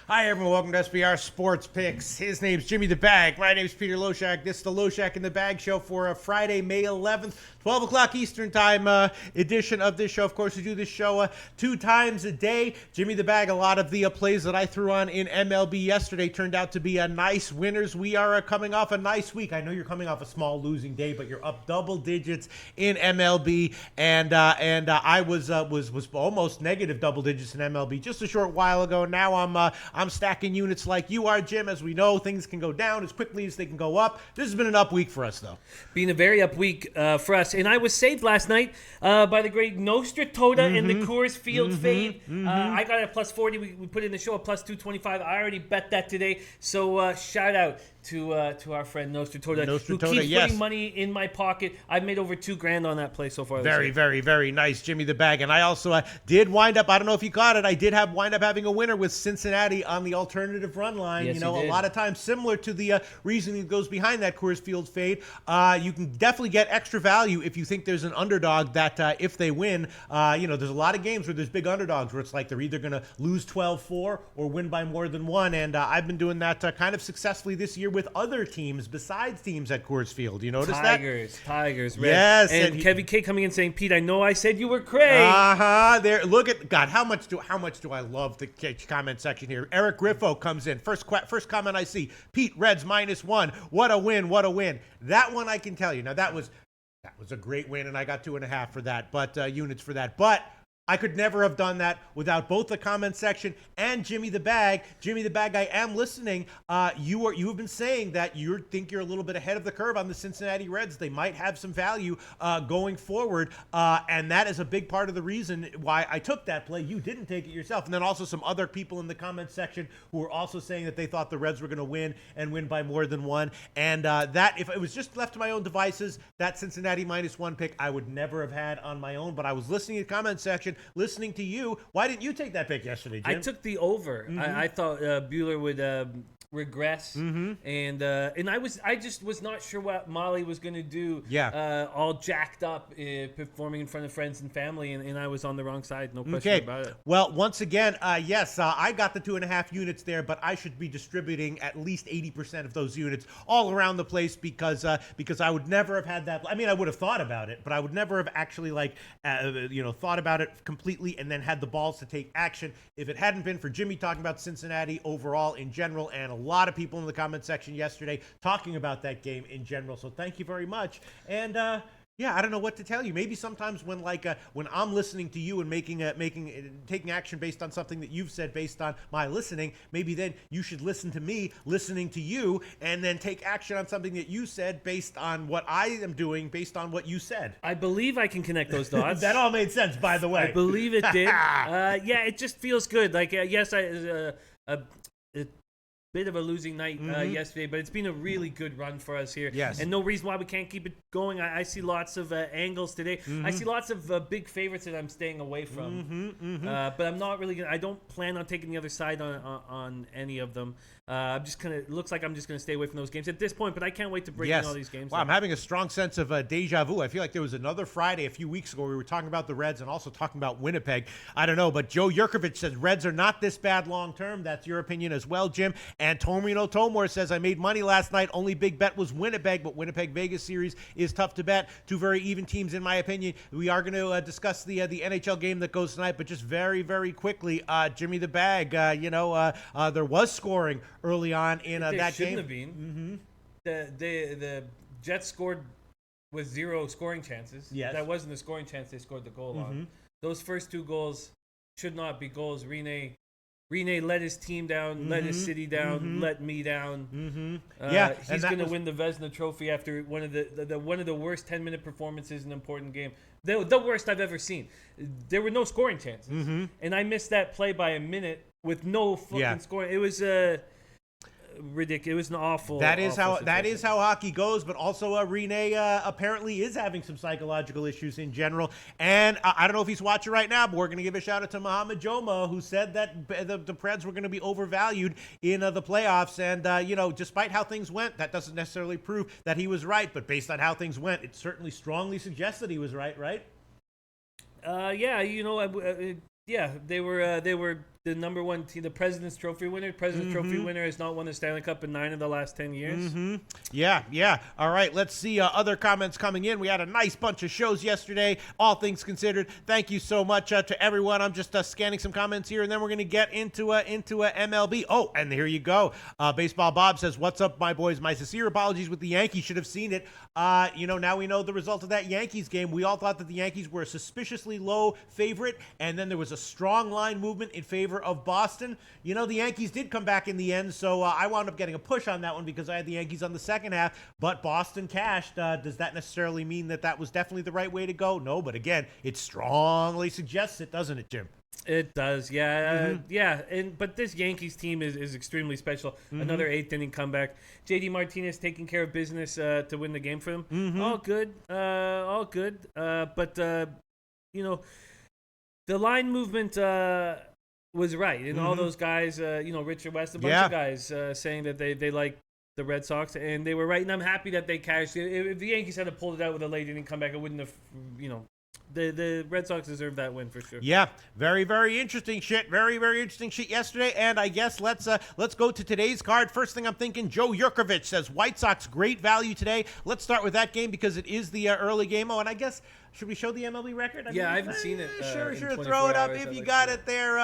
Hi, everyone. Welcome to SBR Sports Picks. His name's Jimmy the Bag. My name's Peter Loshak. This is the Loshak in the Bag show for a Friday, May 11th, 12 o'clock Eastern Time edition of this show. Of course, we do this show 2 times a day. Jimmy the Bag, a lot of the plays that I threw on in MLB yesterday turned out to be nice winners. We are coming off a nice week. I know you're coming off a small losing day, but you're up double digits in MLB, and I was almost negative double digits in MLB just a short while ago. Now I'm stacking units like you are, Jim. As we know, things can go down as quickly as they can go up. This has been an up week for us, though. Been a very up week for us. And I was saved last night by the great Nostra Toda in the Coors Field fade. I got it at plus 40. We put in the show at plus 225. I already bet that today. So shout out to our friend Nostra Toda, who keeps putting money in my pocket. I've made over $2,000 on that play so far. Very, very, very nice, Jimmy the Bag. And I also did wind up, I don't know if you caught it, I did wind up having a winner with Cincinnati on the alternative run line. Yes, a lot of times similar to the reasoning that goes behind that Coors Field fade. You can definitely get extra value if you think there's an underdog that if they win, there's a lot of games where there's big underdogs where it's like they're either going to lose 12-4 or win by more than one. And I've been doing that kind of successfully this year with other teams besides teams at Coors Field. You notice that? Tigers, Reds. Yes. And Kevin K coming in saying, Pete, I know I said you were crazy. There. Look at God. How much do I love the comment section here? Eric Griffo comes in. First comment I see. Pete, Reds -1. What a win. What a win. That one I can tell you. Now that was a great win, and I got 2.5 for that, but units for that. But I could never have done that without both the comment section and Jimmy the Bag. Jimmy the Bag, I am listening. You have been saying that you think you're a little bit ahead of the curve on the Cincinnati Reds. They might have some value going forward, and that is a big part of the reason why I took that play. You didn't take it yourself. And then also some other people in the comment section who were also saying that they thought the Reds were going to win and win by more than one. And that, if it was just left to my own devices, that Cincinnati -1 pick I would never have had on my own. But I was listening to the comment section, listening to you. Why didn't you take that pick yesterday, Jim? I took the over. I thought Buehler would regress, and I just was not sure what Molly was going to do. All jacked up, performing in front of friends and family, and I was on the wrong side. No question about it. Well, once again, yes, I got the 2.5 units there, but I should be distributing at least 80% of those units all around the place because I would never have had that. I mean, I would have thought about it, but I would never have actually thought about it completely and then had the balls to take action if it hadn't been for Jimmy talking about Cincinnati overall in general, and a lot of people in the comment section yesterday talking about that game in general. So thank you very much. And I don't know what to tell you. Maybe sometimes when I'm listening to you and taking action based on something that you've said based on my listening, maybe then you should listen to me listening to you and then take action on something that you said based on what I am doing based on what you said. I believe I can connect those dots. That all made sense, by the way. I believe it did. It just feels good. Yes, bit of a losing night yesterday, but it's been a really good run for us here. Yes. And no reason why we can't keep it going. I see lots of angles today. I see lots of big favorites that I'm staying away from. But I'm not really I don't plan on taking the other side on any of them. I'm just looks like I'm just gonna stay away from those games at this point, but I can't wait to break in all these games. Wow, I'm having a strong sense of deja vu. I feel like there was another Friday a few weeks ago where we were talking about the Reds and also talking about Winnipeg. I don't know, but Joe Yurkovich says Reds are not this bad long term. That's your opinion as well, Jim. And Tomino Tomor says I made money last night. Only big bet was Winnipeg, but Winnipeg Vegas series is tough to bet. 2 very even teams in my opinion. We are going to discuss the NHL game that goes tonight, but just very, very quickly, Jimmy the Bag. There was scoring early on in that game. Shouldn't have been. The Jets scored with 0 scoring chances. Yes. That wasn't a scoring chance they scored the goal on. Those first 2 goals should not be goals. Rene let his team down, let his city down, let me down. He's going to win the Vezina Trophy after one of the worst 10-minute performances in an important game. The worst I've ever seen. There were no scoring chances, and I missed that play by a minute with no fucking scoring. It was ridiculous. It was an awful. That is how hockey goes. But also, Rene apparently is having some psychological issues in general. And I don't know if he's watching right now, but we're going to give a shout out to Mohamed Joma, who said that the Preds were going to be overvalued in the playoffs. And despite how things went, that doesn't necessarily prove that he was right. But based on how things went, it certainly strongly suggests that he was right. Right? They were the number one team, the President's Trophy winner. President's Trophy winner has not won the Stanley Cup in 9 of the last 10 years. Yeah. All right, let's see other comments coming in. We had a nice bunch of shows yesterday, all things considered. Thank you so much to everyone. I'm just scanning some comments here, and then we're going to get into MLB. Oh, and here you go. Baseball Bob says, "What's up, my boys? My sincere apologies with the Yankees. Should have seen it. Now we know the result of that Yankees game. We all thought that the Yankees were a suspiciously low favorite, and then there was a strong line movement in favor of Boston. The Yankees did come back in the end, so I wound up getting a push on that one because I had the Yankees on the second half, but Boston cashed. Does that necessarily mean that was definitely the right way to go? No, but again, it strongly suggests it, doesn't it, Jim? It does, yeah. But this Yankees team is extremely special. Another 8th inning comeback. JD Martinez taking care of business to win the game for them. All good. But the line movement was right. And all those guys, Richard West, a bunch of guys saying that they like the Red Sox, and they were right. And I'm happy that they cashed. If the Yankees had pulled it out with a late inning comeback, it wouldn't have, The Red Sox deserve that win for sure. Yeah, very, very interesting shit. Very, very interesting shit yesterday. And I guess let's go to today's card. First thing I'm thinking, Joe Yurkovich says White Sox great value today. Let's start with that game because it is the early game. Oh, and I guess should we show the MLB record? I haven't seen it. Sure. Throw it up if you got it there.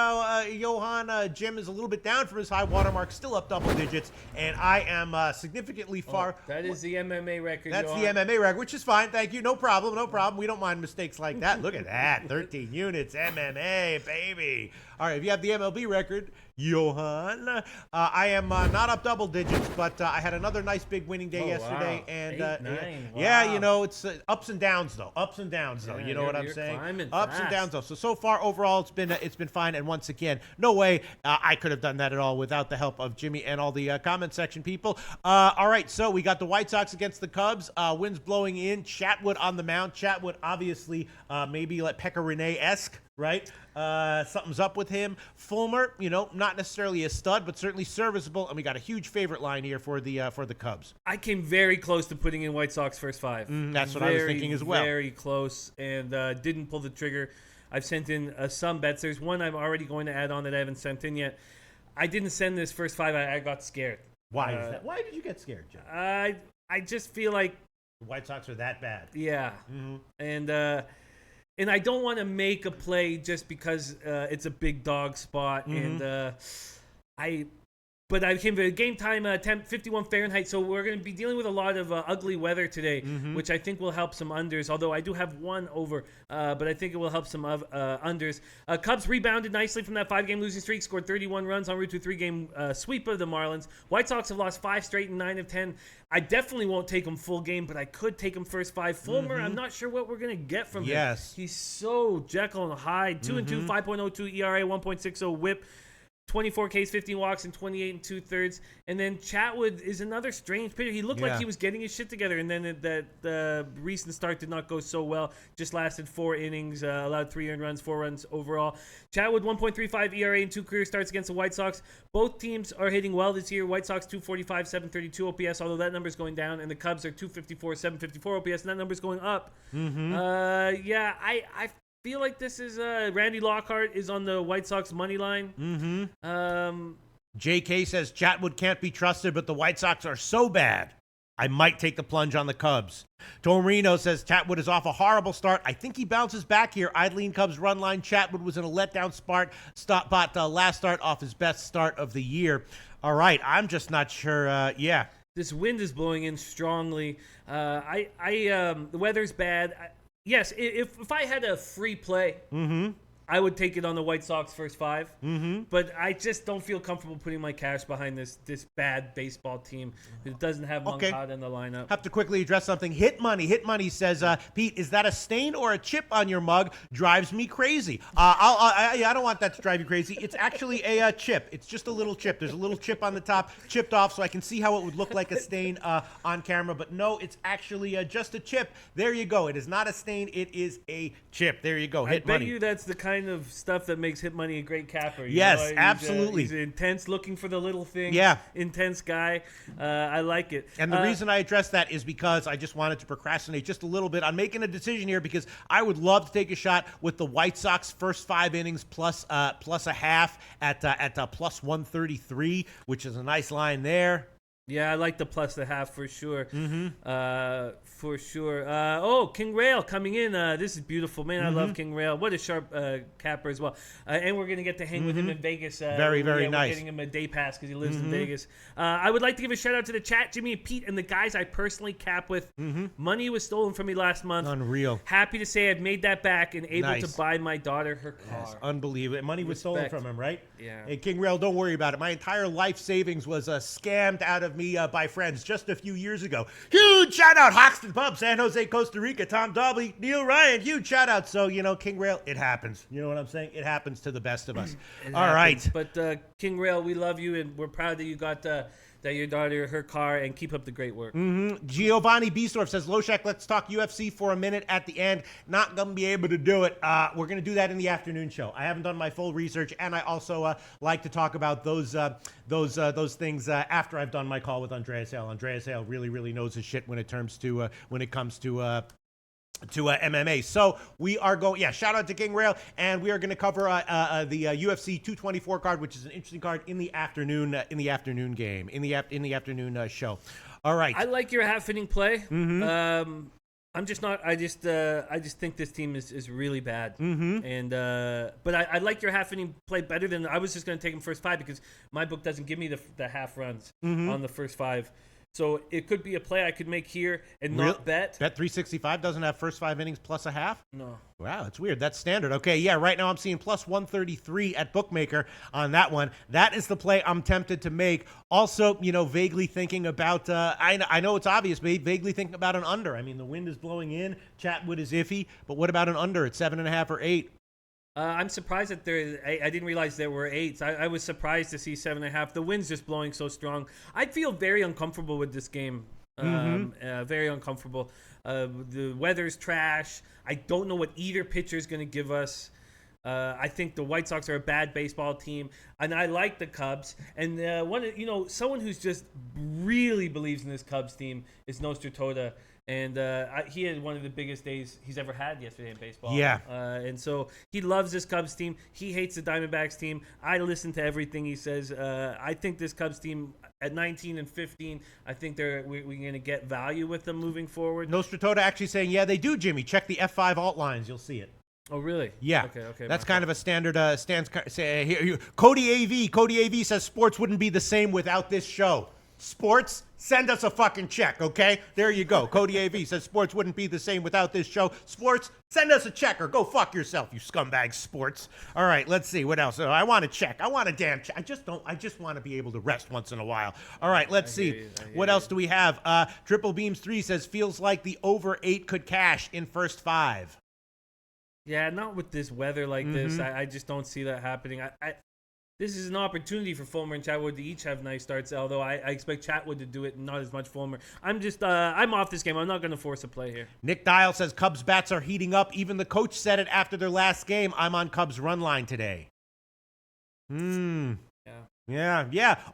Johan, Jim is a little bit down from his high watermark, still up double digits, and I am significantly far. That is the MMA record. That's Johan. The MMA record, which is fine. Thank you. No problem. We don't mind mistakes like that. Look at that. 13 units, MMA, baby. All right, if you have the MLB record, Johan, I am not up double digits, but I had another nice big winning day yesterday. Wow. And 8-9. Wow. Yeah, it's ups and downs though. Yeah, you know what I'm saying? Ups fast. and downs though. So far overall it's been fine. And once again, no way I could have done that at all without the help of Jimmy and all the comment section people. All right, so we got the White Sox against the Cubs. Winds blowing in. Chatwood on the mound. Chatwood obviously maybe like Pekka Rinne-esque. Right? Something's up with him. Fulmer, not necessarily a stud, but certainly serviceable. And we got a huge favorite line here for the Cubs. I came very close to putting in White Sox first 5. That's what I was thinking as well. Very close, and didn't pull the trigger. I've sent in some bets. There's one I'm already going to add on that I haven't sent in yet. I didn't send this first 5. I got scared. Why is that? Why did you get scared, Jim? I just feel like the White Sox are that bad. Yeah. And I don't want to make a play just because it's a big dog spot. And But I came to game time, 51 Fahrenheit, so we're going to be dealing with a lot of ugly weather today, which I think will help some unders, although I do have one over, but I think it will help some unders. Cubs rebounded nicely from that 5-game losing streak, scored 31 runs en route to a 3-game sweep of the Marlins. White Sox have lost 5 straight and 9 of 10. I definitely won't take them full game, but I could take them first 5. Fulmer, I'm not sure what we're going to get from him. He's so Jekyll and Hyde. 2-2, 5.02 ERA, 1.60 whip. 24 Ks, 15 walks, and 28 2/3. And then Chatwood is another strange pitcher. He looked like he was getting his shit together, and then the recent start did not go so well. Just lasted 4 innings, allowed 3 earned runs, 4 runs overall. Chatwood 1.35 ERA in 2 career starts against the White Sox. Both teams are hitting well this year. White Sox 245, 732 OPS, although that number's going down, and the Cubs are 254, 754 OPS, and that number's going up. I feel like this is Randy Lockhart is on the White Sox money line. JK says Chatwood can't be trusted, but the White Sox are so bad. I might take the plunge on the Cubs. Torino says Chatwood is off a horrible start. I think he bounces back here. Idling Cubs run line. Chatwood was in a letdown spot last start off his best start of the year. All right, I'm just not sure. This wind is blowing in strongly. The weather's bad. Yes, if I had a free play, I would take it on the White Sox first 5. But I just don't feel comfortable putting my cash behind this bad baseball team that doesn't have Moncada in the lineup. Have to quickly address something. Hit Money says, Pete, is that a stain or a chip on your mug? Drives me crazy. I don't want that to drive you crazy. It's actually a chip. It's just a little chip. There's a little chip on the top, chipped off, so I can see how it would look like a stain on camera. But no, it's actually just a chip. There you go. It is not a stain. It is a chip. There you go. Hit Money. I bet you that's the kind kind of stuff that makes Hit Money a great capper. Yes, absolutely. He's intense, looking for the little things. Yeah. Intense guy. I like it. And the reason I addressed that is because I just wanted to procrastinate just a little bit on making a decision here, because I would love to take a shot with the White Sox first 5 innings plus a half at plus 133, which is a nice line there. Yeah, I like the plus the half for sure. For sure. King Rail coming in. This is beautiful, man. I love King Rail. What a sharp capper as well. And we're gonna get to hang with him in Vegas. Very nice. We're getting him a day pass because he lives in Vegas. I would like to give a shout out to the chat, Jimmy and Pete, and the guys I personally cap with. Money was stolen from me last month. Unreal. Happy to say I've made that back and able to buy my daughter her car. Yes, unbelievable. Money was stolen from him, right? Yeah. Hey, King Rail, don't worry about it. My entire life savings was scammed out of me by friends just a few years ago. Huge shout out, Hoxton Pub, San Jose, Costa Rica, Tom Dobley, Neil Ryan. Huge shout out. So, King Rail, it happens. You know what I'm saying? It happens to the best of us. All right. But King Rail, we love you, and we're proud that you got that your daughter her car, and keep up the great work. Giovanni Biesdorf says, Loshak, let's talk UFC for a minute at the end. Not going to be able to do it. We're going to do that in the afternoon show. I haven't done my full research, and I also like to talk about those things after I've done my call with Andreas Hale. Andreas Hale really knows his shit when it comes to MMA. So we are going, shout out to King Rail, and we are going to cover the UFC 224 card, which is an interesting card in the afternoon game, in the afternoon show. All right. I like your half inning play. I'm just not. I just think this team is really bad. And but I like your half inning play better than I was just going to take him first 5 because my book doesn't give me the half runs on the first 5. So it could be a play I could make here and not bet. Bet 365 doesn't have first 5 innings plus a half? No. Wow, that's weird. That's standard. Okay, yeah, right now I'm seeing plus 133 at Bookmaker on that one. That is the play I'm tempted to make. Also, vaguely thinking about, I know it's obvious, but vaguely thinking about an under. I mean, the wind is blowing in. Chatwood is iffy, but what about an under at 7.5 or 8? I'm surprised that I didn't realize there were 8s. I was surprised to see 7.5. The wind's just blowing so strong. I feel very uncomfortable with this game. Very uncomfortable. The weather's trash. I don't know what either pitcher is going to give us. I think the White Sox are a bad baseball team, and I like the Cubs. And someone who's just really believes in this Cubs team is Nostratoda. And he had one of the biggest days he's ever had yesterday in baseball. Yeah. And so he loves this Cubs team. He hates the Diamondbacks team. I listen to everything he says. I think this Cubs team at 19 and 15, I think we're going to get value with them moving forward. Nostratoda actually saying, yeah, they do, Jimmy. Check the F5 alt lines. You'll see it. Oh, really? Yeah. Okay. That's kind of a standard stance. Here, Cody AV says sports wouldn't be the same without this show. Sports, send us a fucking check, okay? There you go. Cody AV says sports wouldn't be the same without this show. Sports, send us a check or go fuck yourself, you scumbag sports. All right, let's see. What else? I want a check. I want a damn check. I just want to be able to rest once in a while. All right, let's see. What else do we have? Triple Beams 3 says feels like the over 8 could cash in first 5. Yeah, not with this weather like this. I just don't see that happening. This is an opportunity for Fulmer and Chatwood to each have nice starts, although I expect Chatwood to do it and not as much Fulmer. I'm off this game. I'm not going to force a play here. Nick Dial says Cubs bats are heating up. Even the coach said it after their last game. I'm on Cubs run line today. Yeah.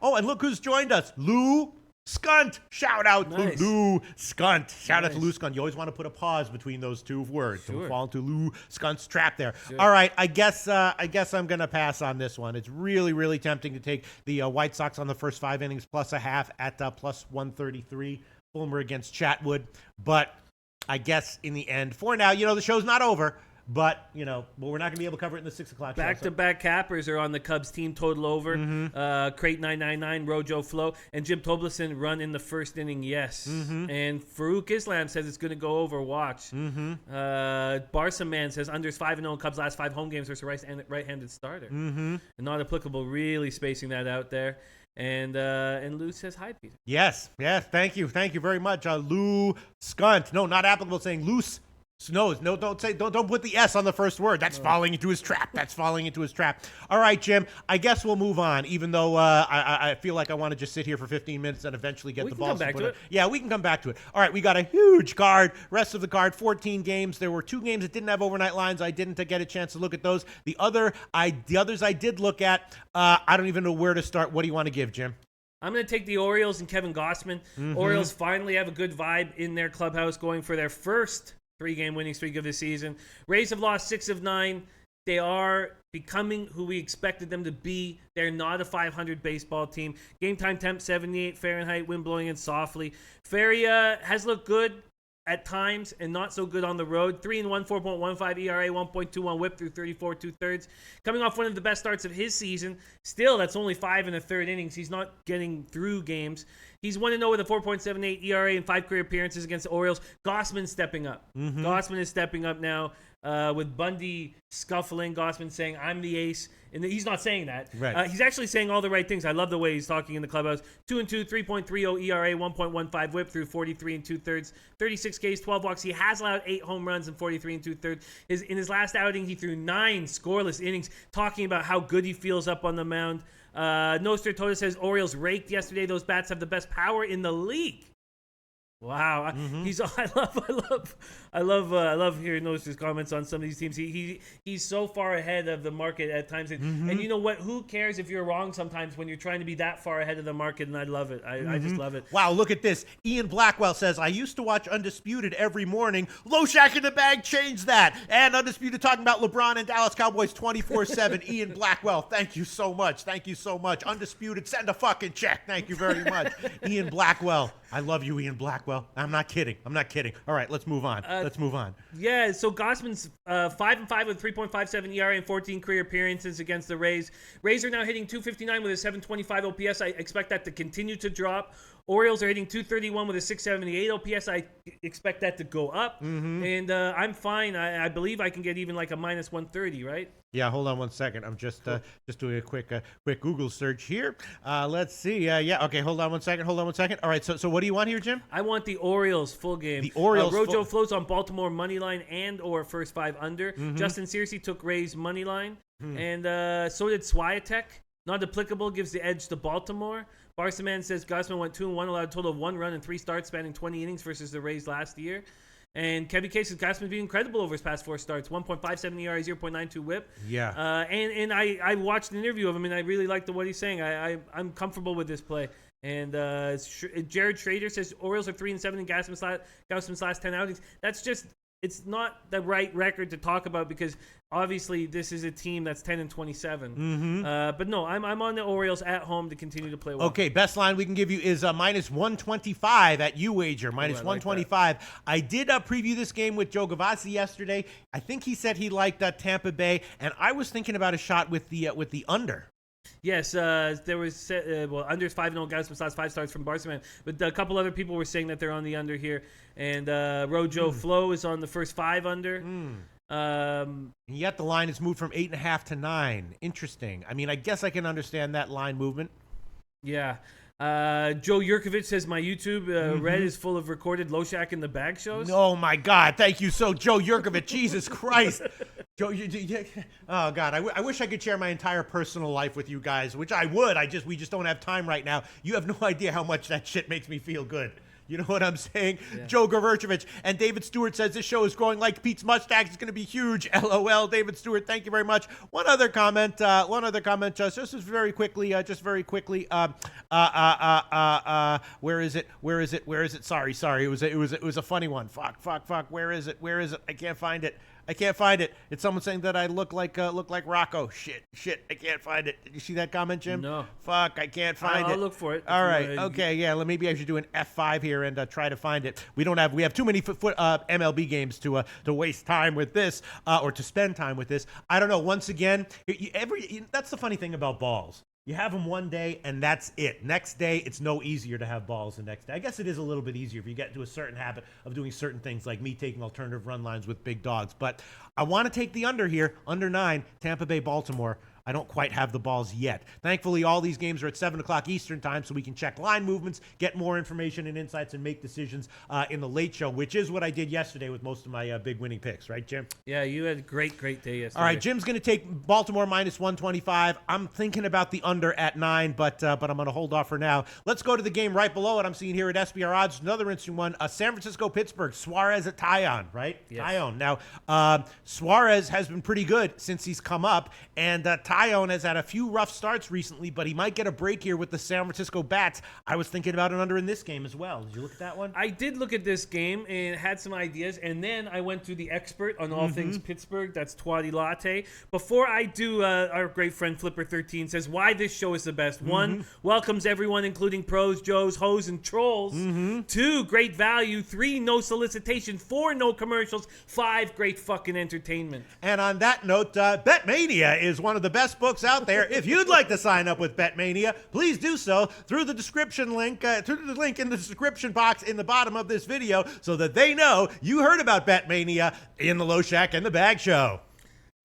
Oh, and look who's joined us. Lou Skunt. Shout out to Lou Skunt. Shout out to Lou Skunt. You always want to put a pause between those two words. Don't fall into Lou Skunt's trap there. All right, I guess I'm going to pass on this one. It's really tempting to take the White Sox on the first 5 innings plus a half at plus 133. Fulmer against Chatwood. But I guess in the end, for now, the show's not over. But, we're not going to be able to cover it in the 6 o'clock show. Back-to-back cappers are on the Cubs team, total over. Crate 999, Rojo Flo, and Jim Tobleson run in the first inning, yes. And Farouk Islam says it's going to go over, watch. Barca Man says unders 5-0 Cubs last 5 home games versus a right-handed starter. Not applicable, really spacing that out there. And Lou says hi, Peter. Yes, thank you very much. Lou Skunt. No, not applicable, saying loose Snows. No, don't put the S on the first word. That's falling into his trap. That's falling into his trap. All right, Jim. I guess we'll move on, even though I feel like I want to just sit here for 15 minutes and eventually get the balls. We can come back to it. Yeah, we can come back to it. All right, we got a huge card. Rest of the card, 14 games. There were 2 games that didn't have overnight lines. I didn't get a chance to look at those. The others I did look at. I don't even know where to start. What do you want to give, Jim? I'm going to take the Orioles and Kevin Gossman. Mm-hmm. Orioles finally have a good vibe in their clubhouse going for their first 3-game winning streak of the season. Rays have lost 6 of 9. They are becoming who we expected them to be. They're not a 500 baseball team. Game time temp 78 Fahrenheit, wind blowing in softly. Feria has looked good at times and not so good on the road. 3-1, 4.15 ERA, 1.21 WHIP through 34 2/3. Coming off one of the best starts of his season. Still, that's only 5 1/3 innings. He's not getting through games. He's 1-0 with a 4.78 ERA and 5 career appearances against the Orioles. Gossman's stepping up. Mm-hmm. Gossman is stepping up now. With Bundy scuffling, Gossman saying, I'm the ace. And he's not saying that. Right. He's actually saying all the right things. I love the way he's talking in the clubhouse. 2-2, 3.30 ERA, 1.15 WHIP through 43 2/3. 36 Ks, 12 walks. He has allowed 8 home runs in 43 2/3. In his last outing, he threw 9 scoreless innings, talking about how good he feels up on the mound. Nostra Tota says Orioles raked yesterday. Those bats have the best power in the league. Wow, mm-hmm. I love hearing those comments on some of these teams. He's so far ahead of the market at times, and you know what? Who cares if you're wrong sometimes when you're trying to be that far ahead of the market? And I love it. I just love it. Wow, look at this. Ian Blackwell says, I used to watch Undisputed every morning. Loshak in the bag changed that. And Undisputed talking about LeBron and Dallas Cowboys 24/7. Ian Blackwell, thank you so much. Thank you so much. Undisputed, send a fucking check. Thank you very much. Ian Blackwell. I love you, Ian Blackwell. I'm not kidding. All right, let's move on. Yeah, so Gossman's 5-5 with 3.57 ERA and 14 career appearances against the Rays. Rays are now hitting 259 with a 725 OPS. I expect that to continue to drop. Orioles are hitting 231 with a 678 OPS. I expect that to go up. Mm-hmm. And I'm fine. I believe I can get even like a minus 130, right? Yeah, hold on one second. I'm just doing a quick Google search here. Let's see. Okay, hold on one second. All right, so what do you want here, Jim? I want the Orioles full game. The Orioles Rojo flows on Baltimore money line and or first 5 under. Mm-hmm. Justin Searcy took Rays money line, Mm-hmm. and so did Swiatek. Not applicable, gives the edge to Baltimore. Barsaman says Gossman went 2-1, allowed a total of 1 run and 3 starts spanning 20 innings versus the Rays last year. And Kevin K says Gossman's been incredible over his past 4 starts. 1.57 ERA, 0.92 WHIP. Yeah. And I watched an interview of him, and I really liked what he's saying. I'm comfortable with this play. And Jared Schrader says Orioles are 3-7 in Gossman's last 10 outings. That's just, it's not the right record to talk about because obviously this is a team that's 10-27. Mm-hmm. But no, I'm on the Orioles at home to continue to play well. Okay, best line we can give you is minus 125 at UWager, minus 125. I did preview this game with Joe Gavazzi yesterday. I think he said he liked Tampa Bay, and I was thinking about a shot with the under. Yes, there was under 5-0 Gossman's last 5 starts from Barcelona, but a couple other people were saying that they're on the under here, and Rojo Flo is on the first 5 under. And yet the line has moved from 8.5 to 9. Interesting. I mean, I guess I can understand that line movement. Yeah. Joe Yurkovich says my YouTube Red is full of recorded Loshak in the bag shows. Oh my God! Thank you, Joe Yurkovich. Jesus Christ, Joe. Oh God, I wish I could share my entire personal life with you guys, which I would. We just don't have time right now. You have no idea how much that shit makes me feel good. You know what I'm saying? Yeah. Joe Gavrchevich. And David Stewart says this show is growing like Pete's mustache. It's going to be huge. LOL. David Stewart, thank you very much. One other comment. Just very quickly. Where is it? Sorry. It was a funny one. Fuck. Where is it? I can't find it. It's someone saying that I look like Rocco. Shit. I can't find it. Did you see that comment, Jim? No. Fuck, I can't find it. I'll look for it. All right. Okay. Yeah. Maybe I should do an F5 here and try to find it. We have too many MLB games to waste time with this or to spend time with this. I don't know. Once again, that's the funny thing about balls. You have them one day, and that's it. Next day, it's no easier to have balls the next day. I guess it is a little bit easier if you get into a certain habit of doing certain things, like me taking alternative run lines with big dogs. But I want to take the under here, under 9, Tampa Bay, Baltimore. I don't quite have the balls yet. Thankfully, all these games are at 7 o'clock Eastern time, so we can check line movements, get more information and insights, and make decisions in the late show, which is what I did yesterday with most of my big winning picks. Right, Jim? Yeah, you had a great day yesterday. All right, Jim's going to take Baltimore minus 125. I'm thinking about the under at 9, but I'm going to hold off for now. Let's go to the game right below it. I'm seeing here at SBR Odds, another interesting one. San Francisco-Pittsburgh, Suarez at Taillon, right? Yes. Taillon. Now, Suarez has been pretty good since he's come up, and Taillon has had a few rough starts recently, but he might get a break here with the San Francisco Bats. I was thinking about an under in this game as well. Did you look at that one? I did look at this game and had some ideas, and then I went to the expert on all things Pittsburgh. That's Twatty Latte. Before I do, our great friend Flipper13 says why this show is the best. 1, welcomes everyone, including pros, Joes, hoes, and trolls. 2, great value. 3, no solicitation. 4, no commercials. 5, great fucking entertainment. And on that note, BetMania is one of the best books out there. If you'd like to sign up with BetMania, please do so through the description link, through the link in the description box in the bottom of this video, so that they know you heard about BetMania in the Loshak and the Bag Show.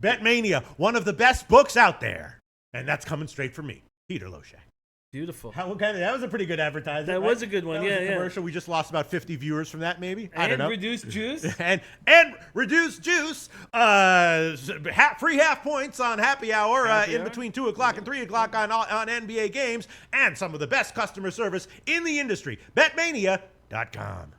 BetMania, one of the best books out there. And that's coming straight from me, Peter Loshak. Beautiful. That was a pretty good advertisement. That was a good one. That was yeah, a commercial. We just lost about 50 viewers from that, maybe. I don't know. And reduced juice. and reduced juice. Free half points on happy hour in between 2 o'clock and 3 o'clock on NBA games, and some of the best customer service in the industry. BetMania.com.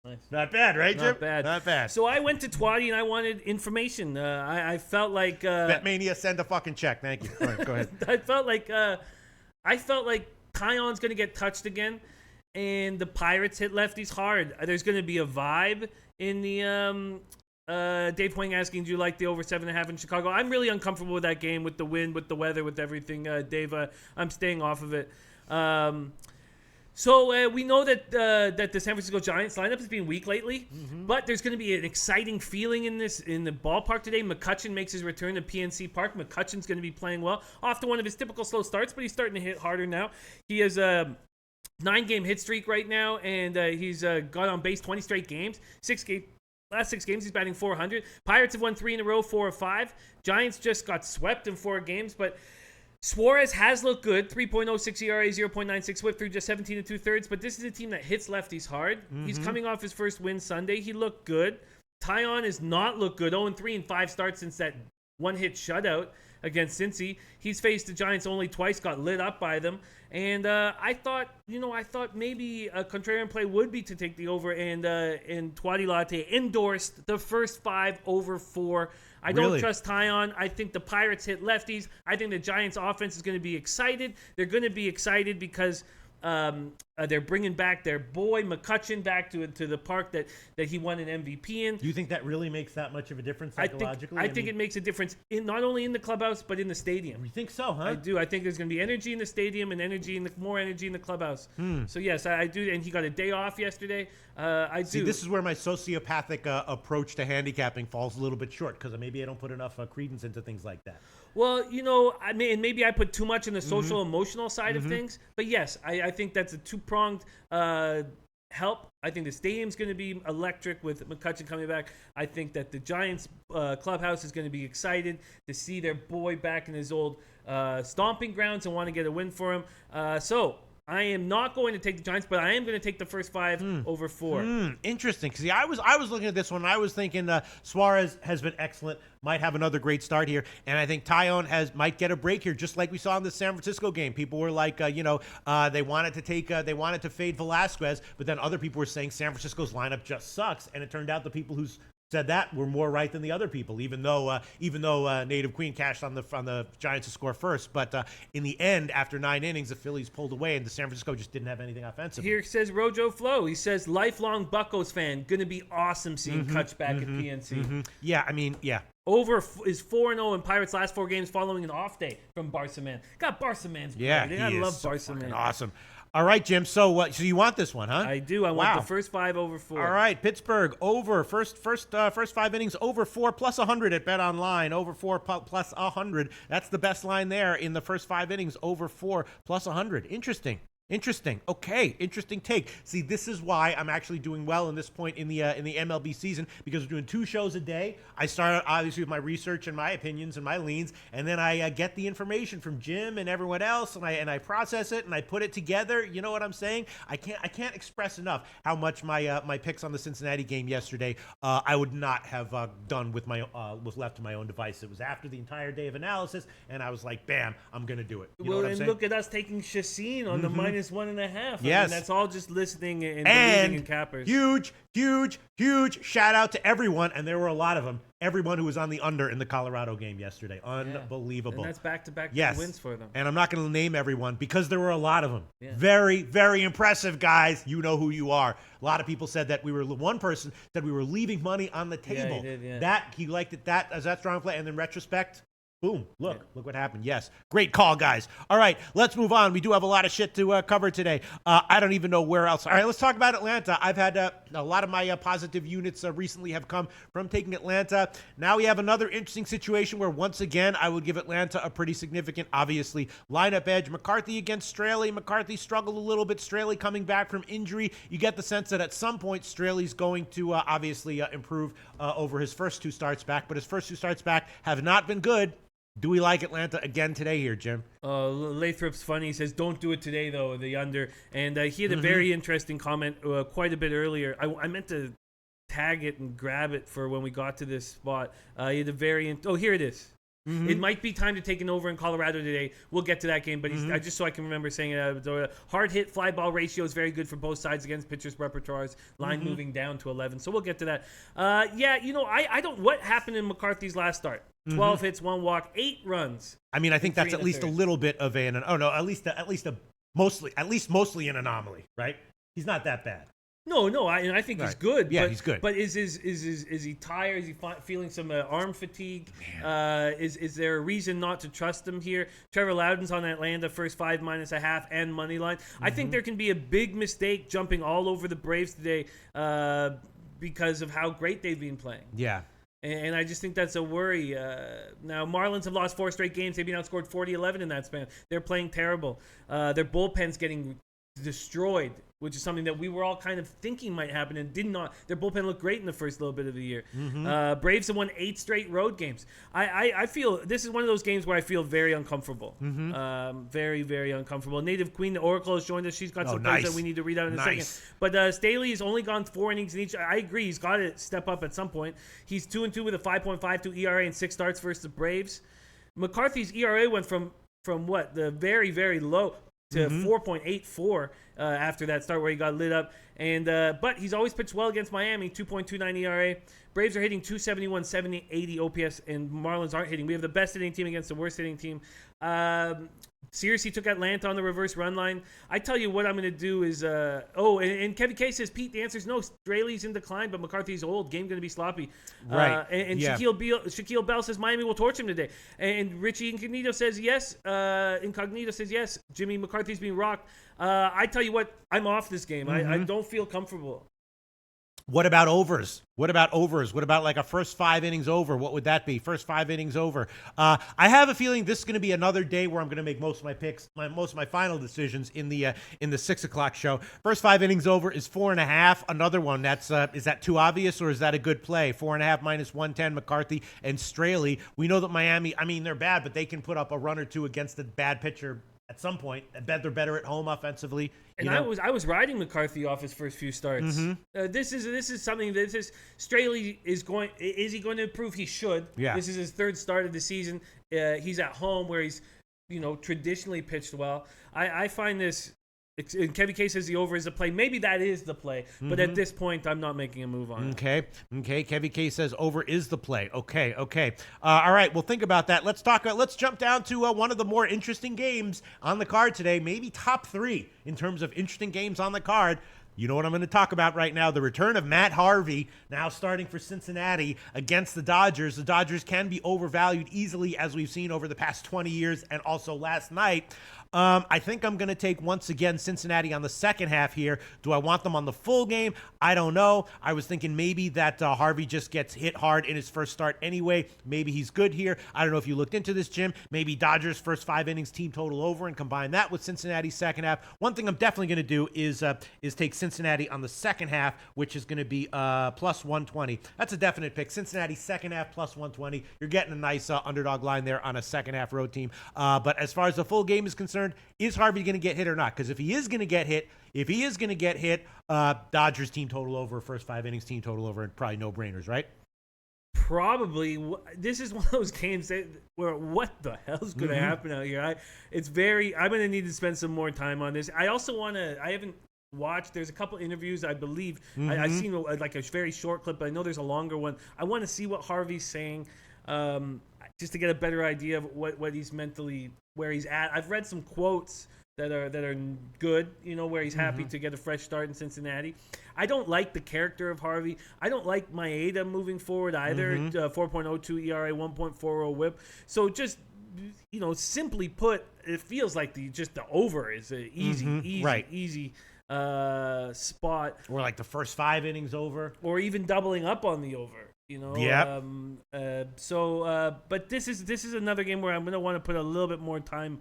Nice. Not bad, right, Jim? Not bad. Not bad. So I went to Twatty and I wanted information. I felt like BetMania, send a fucking check. Thank you. All right, go ahead. I felt like Taillon's going to get touched again, and the Pirates hit lefties hard. There's going to be a vibe in the Dave Poing asking, do you like the over 7.5 in Chicago? I'm really uncomfortable with that game, with the wind, with the weather, with everything. Dave, I'm staying off of it. So we know that the San Francisco Giants lineup has been weak lately, but there's going to be an exciting feeling in the ballpark today. McCutchen makes his return to PNC Park. McCutchen's going to be playing well, off to one of his typical slow starts, but he's starting to hit harder now. He has a 9-game hit streak right now, and he's got on base 20 straight games. Last 6 games, he's batting .400. Pirates have won 3 in a row, 4 of 5. Giants just got swept in 4 games, but Suarez has looked good, 3.06 ERA, 0.96 whip through just 17 2/3, but this is a team that hits lefties hard. He's coming off his first win Sunday. He looked good. Taillon has not looked good, 0-3 in 5 starts since that one-hit shutout against Cincy. He's faced the Giants only twice, got lit up by them, and I thought maybe a contrarian play would be to take the over, and Twatty Latte endorsed the first 5 over 4. I don't trust Taillon. I think the Pirates hit lefties. I think the Giants' offense is going to be excited. They're going to be excited because they're bringing back their boy McCutchen back to the park that he won an MVP in. Do you think that really makes that much of a difference psychologically? I think it makes a difference not only in the clubhouse but in the stadium. You think so, huh? I do. I think there's going to be energy in the stadium and more energy in the clubhouse. So yes, I do. And he got a day off yesterday. See, this is where my sociopathic approach to handicapping falls a little bit short, because maybe I don't put enough credence into things like that. Well, I mean, maybe I put too much in the social emotional side of things. But yes, I think that's a two-pronged help. I think the stadium's going to be electric with McCutchen coming back. I think that the Giants clubhouse is going to be excited to see their boy back in his old stomping grounds and want to get a win for him. So I am not going to take the Giants, but I am going to take the first 5 over 4. Interesting. See, I was looking at this one, and I was thinking Suarez has been excellent, might have another great start here, and I think Taillon might get a break here, just like we saw in the San Francisco game. People were like, they wanted to fade Velasquez, but then other people were saying San Francisco's lineup just sucks, and it turned out the people who said that were more right than the other people, even though Native Queen cashed on the Giants to score first. But in the end, after 9 innings, the Phillies pulled away, and the San Francisco just didn't have anything offensively. Here says Rojo Flo. He says, lifelong Buccos fan. Going to be awesome seeing Kutch back at PNC. Yeah, I mean, yeah. Over is 4-0 in Pirates' last 4 games following an off day from Barca Man. God, Barca Man's great. I love Barca Man. Awesome. All right, Jim. So you want this one, huh? I do. I want the first 5 over 4. All right, Pittsburgh over first 5 innings over 4 plus 100 at Bet Online. Over 4 plus 100. That's the best line there in the first 5 innings. Over 4 plus 100. Interesting. Interesting. Okay, interesting take. See, this is why I'm actually doing well in this point in the MLB season, because we're doing 2 shows a day. I start obviously with my research and my opinions and my leans, and then I get the information from Jim and everyone else, and I process it and I put it together. You know what I'm saying? I can't express enough how much my picks on the Cincinnati game yesterday I would not have done with my was left to my own device. It was after the entire day of analysis, and I was like, bam, I'm gonna do it. You know what I'm saying? Look at us taking Chassin on the -1.5. Yes. I mean, that's all just listening and believing in cappers. Huge shout out to everyone, and there were a lot of them. Everyone who was on the under in the Colorado game yesterday. Unbelievable. And that's back-to-back wins for them. And I'm not going to name everyone because there were a lot of them. Yeah. Very, very impressive, guys. You know who you are. A lot of people said that one person said we were leaving money on the table. Yeah, he did, yeah. That, he liked it as that strong play. And in retrospect, boom, look what happened. Yes, great call, guys. All right, let's move on. We do have a lot of shit to cover today. I don't even know where else. All right, let's talk about Atlanta. I've had a lot of my positive units recently have come from taking Atlanta. Now we have another interesting situation where, once again, I would give Atlanta a pretty significant, obviously, lineup edge. McCarthy against Straley. McCarthy struggled a little bit. Straley coming back from injury. You get the sense that at some point, Straley's going to obviously improve over his first 2 starts back, but his first 2 starts back have not been good. Do we like Atlanta again today here, Jim? Lathrop's funny. He says, don't do it today, though, the under. And he had a very interesting comment quite a bit earlier. I meant to tag it and grab it for when we got to this spot. He had a very... here it is. It might be time to take an over in Colorado today. We'll get to that game, but just so I can remember saying it. Hard hit fly ball ratio is very good for both sides against pitchers' repertoires. Line moving down to 11. So we'll get to that. I don't... What happened in McCarthy's last start? 12 hits, 1 walk, 8 runs. I mean, I think that's at least a little bit of mostly an anomaly, right? He's not that bad. No, I think he's good. Yeah, he's good. But is he tired? Is he feeling some arm fatigue? Is there a reason not to trust him here? Trevor Loudon's on Atlanta first 5 -0.5 and money line. I think there can be a big mistake jumping all over the Braves today because of how great they've been playing. Yeah. And I just think that's a worry. Now, Marlins have lost 4 straight games. They've been outscored 40-11 in that span. They're playing terrible. Their bullpen's getting destroyed, which is something that we were all kind of thinking might happen and did not. Their bullpen looked great in the first little bit of the year. Braves have won 8 straight road games. I feel this is one of those games where I feel very uncomfortable. Very, very uncomfortable. Native Queen, the Oracle, has joined us. She's got some plays that we need to read out in a second. But Staley has only gone 4 innings in each. I agree. He's got to step up at some point. He's 2-2 with a 5.52 ERA and 6 starts versus the Braves. McCarthy's ERA went from what? The very, very low to 4.84 after that start where he got lit up. And but he's always pitched well against Miami, 2.29 ERA. Braves are hitting 271, 80 OPS, and Marlins aren't hitting. We have the best hitting team against the worst hitting team. Seriously took Atlanta on the reverse run line. I tell you what I'm going to do is, and Kevin K says, Pete, the answer is no. Straley's in decline, but McCarthy's old. Game going to be sloppy. Right. Shaquille Bell says Miami will torch him today. And Richie Incognito says yes. Jimmy McCarthy's being rocked. I tell you what, I'm off this game. I don't feel comfortable. What about overs? What about like a first 5 innings over? What would that be? First 5 innings over. I have a feeling this is going to be another day where I'm going to make most of my picks, most of my final decisions in the 6 o'clock show. First 5 innings over is 4.5. Another one that's is that too obvious or is that a good play? 4.5 -110. McCarthy and Straley. We know that Miami. I mean, they're bad, but they can put up a run or two against a bad pitcher. At some point, I bet they're better at home offensively. And I was riding McCarthy off his first few starts. This is something. Straley is going. Is he going to improve? He should. Yeah. This is his 3rd start of the season. He's at home where he's traditionally pitched well. I find this. And Kevin K says the over is the play. Maybe that is the play, but at this point, I'm not making a move on it. Okay. Kevin K says over is the play. Okay. All right. Well, think about that. Let's talk. Let's jump down to one of the more interesting games on the card today. Maybe top 3 in terms of interesting games on the card. You know what I'm going to talk about right now. The return of Matt Harvey, now starting for Cincinnati against the Dodgers. The Dodgers can be overvalued easily, as we've seen over the past 20 years and also last night. I think I'm going to take, once again, Cincinnati on the second half here. Do I want them on the full game? I don't know. I was thinking maybe that Harvey just gets hit hard in his first start anyway. Maybe he's good here. I don't know if you looked into this, Jim. Maybe Dodgers first 5 innings team total over and combine that with Cincinnati's second half. One thing I'm definitely going to do is take Cincinnati on the second half, which is going to be plus 120. That's a definite pick. Cincinnati second half plus 120. You're getting a nice underdog line there on a second half road team. But as far as the full game is concerned, is Harvey going to get hit or not? Because if he is going to get hit, Dodgers team total over, first 5 innings team total over, and probably no brainers, right? Probably. This is one of those games where what the hell's going to happen out here? I'm going to need to spend some more time on this. I also want to. I haven't watched. There's a couple interviews, I believe. I've seen like a very short clip, but I know there's a longer one. I want to see what Harvey's saying, just to get a better idea of what he's mentally, where he's at. I've read some quotes that are good, where he's happy to get a fresh start in Cincinnati. I don't like the character of Harvey. I don't like Maeda moving forward either. 4.02 ERA, 1.40 WHIP. So just, simply put, it feels like the over is an easy spot. Or like the first 5 innings over. Or even doubling up on the over. Yeah. But this is another game where I'm going to want to put a little bit more time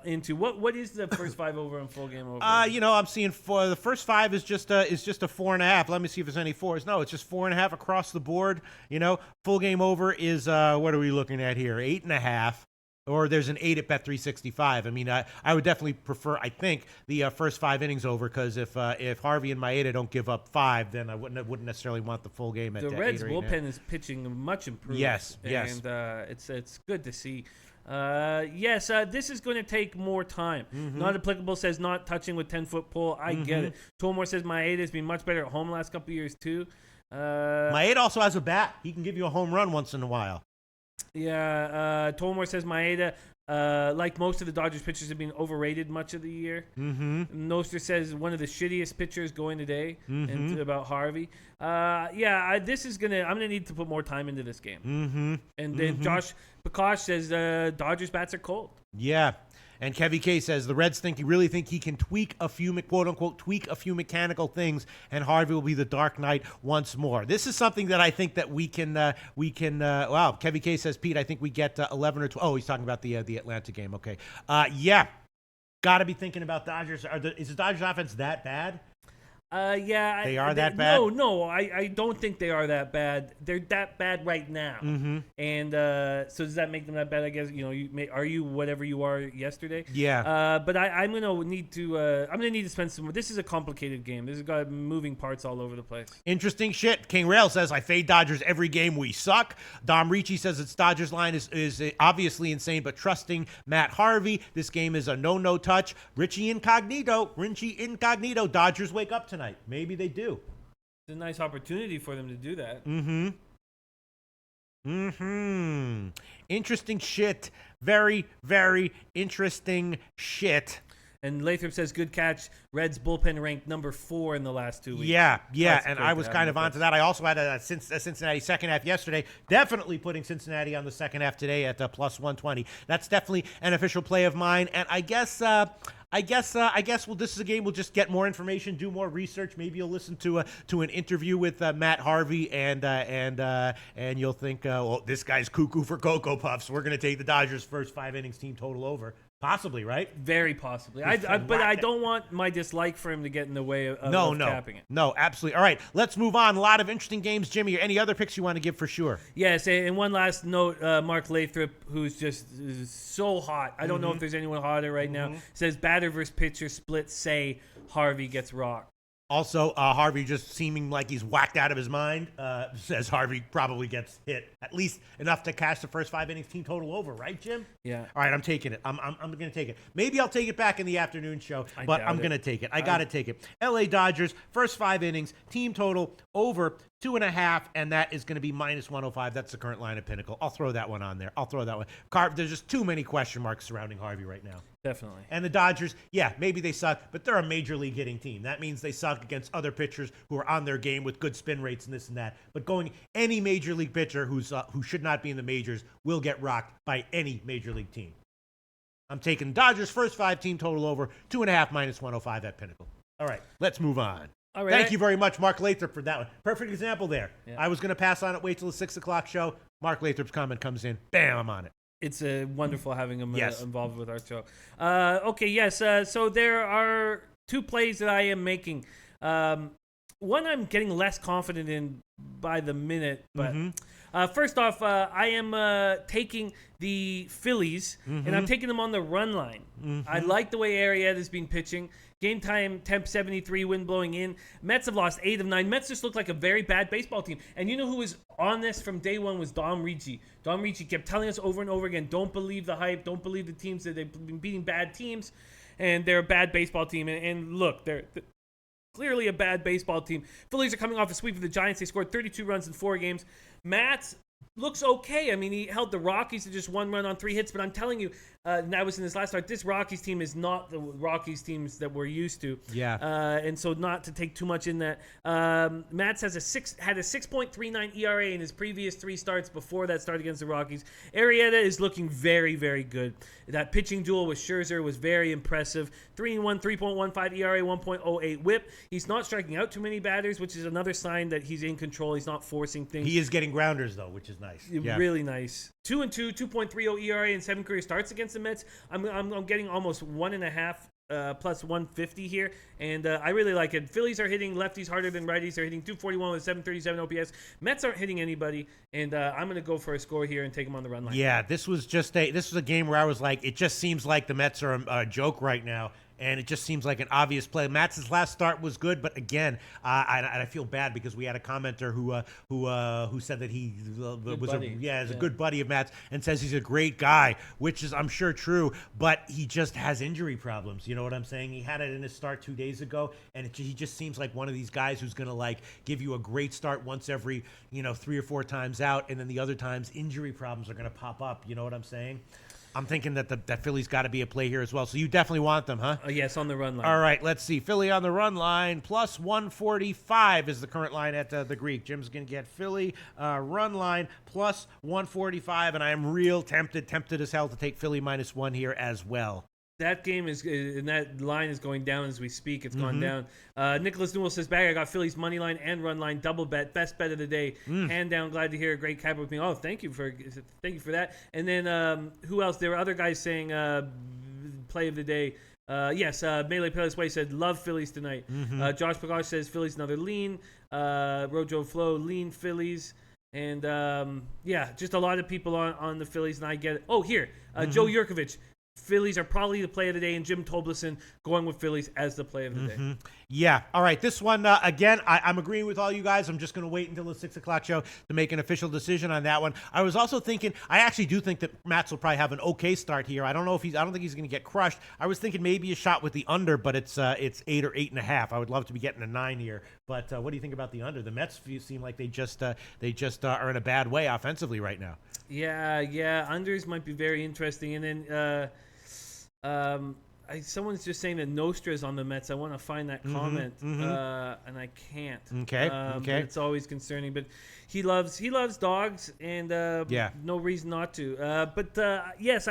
into what is the first 5 over and full game over? I'm seeing the first 5 is just a 4.5. Let me see if there's any 4s. No, it's just 4.5 across the board. Full game over is what are we looking at here? 8.5. Or there's an 8 at Bet365. I mean, I would definitely prefer, I think, the first 5 innings over, because if Harvey and Maeda don't give up 5, then I wouldn't necessarily want the full game at the 8 Reds or 8.5. bullpen is pitching much improved. Yes. And it's good to see. This is going to take more time. Not applicable says not touching with 10-foot pole. I get it. Tolmore says Maeda has been much better at home the last couple of years too. Maeda also has a bat. He can give you a home run once in a while. Yeah, Tolmore says Maeda, like most of the Dodgers pitchers, have been overrated much of the year. Noster says one of the shittiest pitchers going today, and about Harvey. This is I'm gonna need to put more time into this game. And then Josh Prakash says Dodgers bats are cold. Yeah. And Kevy K says the Reds really think he can tweak a few, quote unquote, tweak a few mechanical things, and Harvey will be the Dark Knight once more. This is something that I think that we can. Wow, Kevy K says, Pete, I think we get 11 or 12. Oh, he's talking about the Atlanta game. Okay, got to be thinking about Dodgers. Is the Dodgers offense that bad? They are that bad? No, I don't think they are that bad. They're that bad right now. And so does that make them that bad? I guess are you whatever you are yesterday? Yeah. But I'm gonna need to spend some more. This is a complicated game. This has got moving parts all over the place. Interesting shit. King Rail says I fade Dodgers every game. We suck. Dom Ricci says its Dodgers line is obviously insane, but trusting Matt Harvey. This game is a no touch. Richie Incognito. Dodgers wake up tonight. Maybe they do. It's a nice opportunity for them to do that. Interesting shit. Very, very interesting shit. And Lathrop says, good catch. Reds bullpen ranked number 4 in the last 2 weeks. Yeah. And I was kind of onto that. I also had a Cincinnati second half yesterday. Definitely putting Cincinnati on the second half today at plus 120. That's definitely an official play of mine. And I guess this is a game we'll just get more information, do more research. Maybe you'll listen to an interview with Matt Harvey, and you'll think, this guy's cuckoo for Cocoa Puffs. We're going to take the Dodgers' first 5 innings team total over. Possibly, right? Very possibly. But I don't want my dislike for him to get in the way of capping it. No, absolutely. All right, let's move on. A lot of interesting games. Jimmy, any other picks you want to give for sure? Yes, and one last note, Mark Lathrop, who's just so hot. I don't know if there's anyone hotter right now. Says batter versus pitcher split, say Harvey gets rocked. Also, Harvey just seeming like he's whacked out of his mind, says Harvey probably gets hit at least enough to cash the first 5 innings team total over, right, Jim? Yeah. All right, I'm taking it. I'm going to take it. Maybe I'll take it back in the afternoon show, but I'm going to take it. I got to take it. LA Dodgers, first 5 innings, team total over 2.5, and that is going to be minus 105. That's the current line of Pinnacle. I'll throw that one on there. There's just too many question marks surrounding Harvey right now. Definitely. And the Dodgers, maybe they suck, but they're a major league hitting team. That means they suck against other pitchers who are on their game with good spin rates and this and that. But any major league pitcher who should not be in the majors will get rocked by any major league team. I'm taking Dodgers first 5 team total over 2.5 minus 105 at Pinnacle. All right, let's move on. All right. Thank you very much, Mark Lathrop, for that one. Perfect example there. Yeah. I was going to pass on it, wait till the 6 o'clock show. Mark Lathrop's comment comes in. Bam, I'm on it. It's wonderful having him Yes. involved with our show. Okay, yes. So there are 2 plays that I am making. One I'm getting less confident in by the minute, but first off, I am taking the Phillies, and I'm taking them on the run line. I like the way Arrieta's been pitching. Game time, temp 73, wind blowing in. Mets have lost 8 of 9. Mets just look like a very bad baseball team. And you know who was on this from day one was Dom Ricci. Dom Ricci kept telling us over and over again, don't believe the hype, don't believe the teams that they've been beating bad teams, and they're a bad baseball team. And look, they're clearly a bad baseball team. Phillies are coming off a sweep of the Giants. They scored 32 runs in 4 games. Mats looks okay. I mean, he held the Rockies to just 1 run on 3 hits, but I'm telling you, and that was in his last start, this Rockies team is not the Rockies teams that we're used to. Yeah. And so not to take too much in that. Mats had a 6.39 ERA in his previous 3 starts before that start against the Rockies. Arrieta is looking very, very good. That pitching duel with Scherzer was very impressive. 3-1, 3.15 ERA, 1.08 WHIP. He's not striking out too many batters, which is another sign that he's in control. He's not forcing things. He is getting grounders, though, which is nice. Yeah. Really nice. 2-2, 2.30 ERA in 7 career starts against the Mets. I'm getting almost 1.5 plus 150 here, and I really like it. Phillies are hitting lefties harder than righties. They're hitting 241 with 737 OPS. Mets aren't hitting anybody, and I'm going to go for a score here and take them on the run line. Yeah, this was a game where I was like, it just seems like the Mets are a joke right now. And it just seems like an obvious play. Matt's last start was good, but again, I feel bad because we had a commenter who said that he was a good buddy of Matt's and says he's a great guy, which is I'm sure true, but he just has injury problems. You know what I'm saying? He had it in his start 2 days ago, and he just seems like one of these guys who's gonna like give you a great start once every 3 or 4 times out, and then the other times injury problems are gonna pop up. You know what I'm saying? I'm thinking that that Philly's got to be a play here as well. So you definitely want them, huh? Yes, on the run line. All right, let's see. Philly on the run line, plus 145 is the current line at the Greek. Jim's going to get Philly run line, plus 145, and I am real tempted as hell to take Philly minus 1 here as well. That game is, and that line is going down as we speak. It's gone down. Nicholas Newell says, "Bag, I got Phillies money line and run line double bet, best bet of the day, hand down. Glad to hear a great cap with me. Oh, thank you for that." And then who else? There were other guys saying play of the day. Yes, Melee Palace Way said love Phillies tonight. Josh Prakash says Phillies another lean. Rojo Flo lean Phillies. And just a lot of people on the Phillies, and I get it. Oh, here, Joe Yurkovich. Phillies are probably the play of the day, and Jim Tobleson going with Phillies as the play of the day. Yeah. All right. This one, again, I'm agreeing with all you guys. I'm just going to wait until the 6 o'clock show to make an official decision on that one. I was also thinking, I actually do think that Mats will probably have an okay start here. I don't think he's going to get crushed. I was thinking maybe a shot with the under, but it's 8 or 8.5. I would love to be getting a 9 here. But what do you think about the under? The Mets seem like they just are in a bad way offensively right now. Yeah. Unders might be very interesting. And then someone's just saying that Nostra's on the Mets. I want to find that comment, and I can't. Okay. It's always concerning, but he loves dogs, and no reason not to. Yes,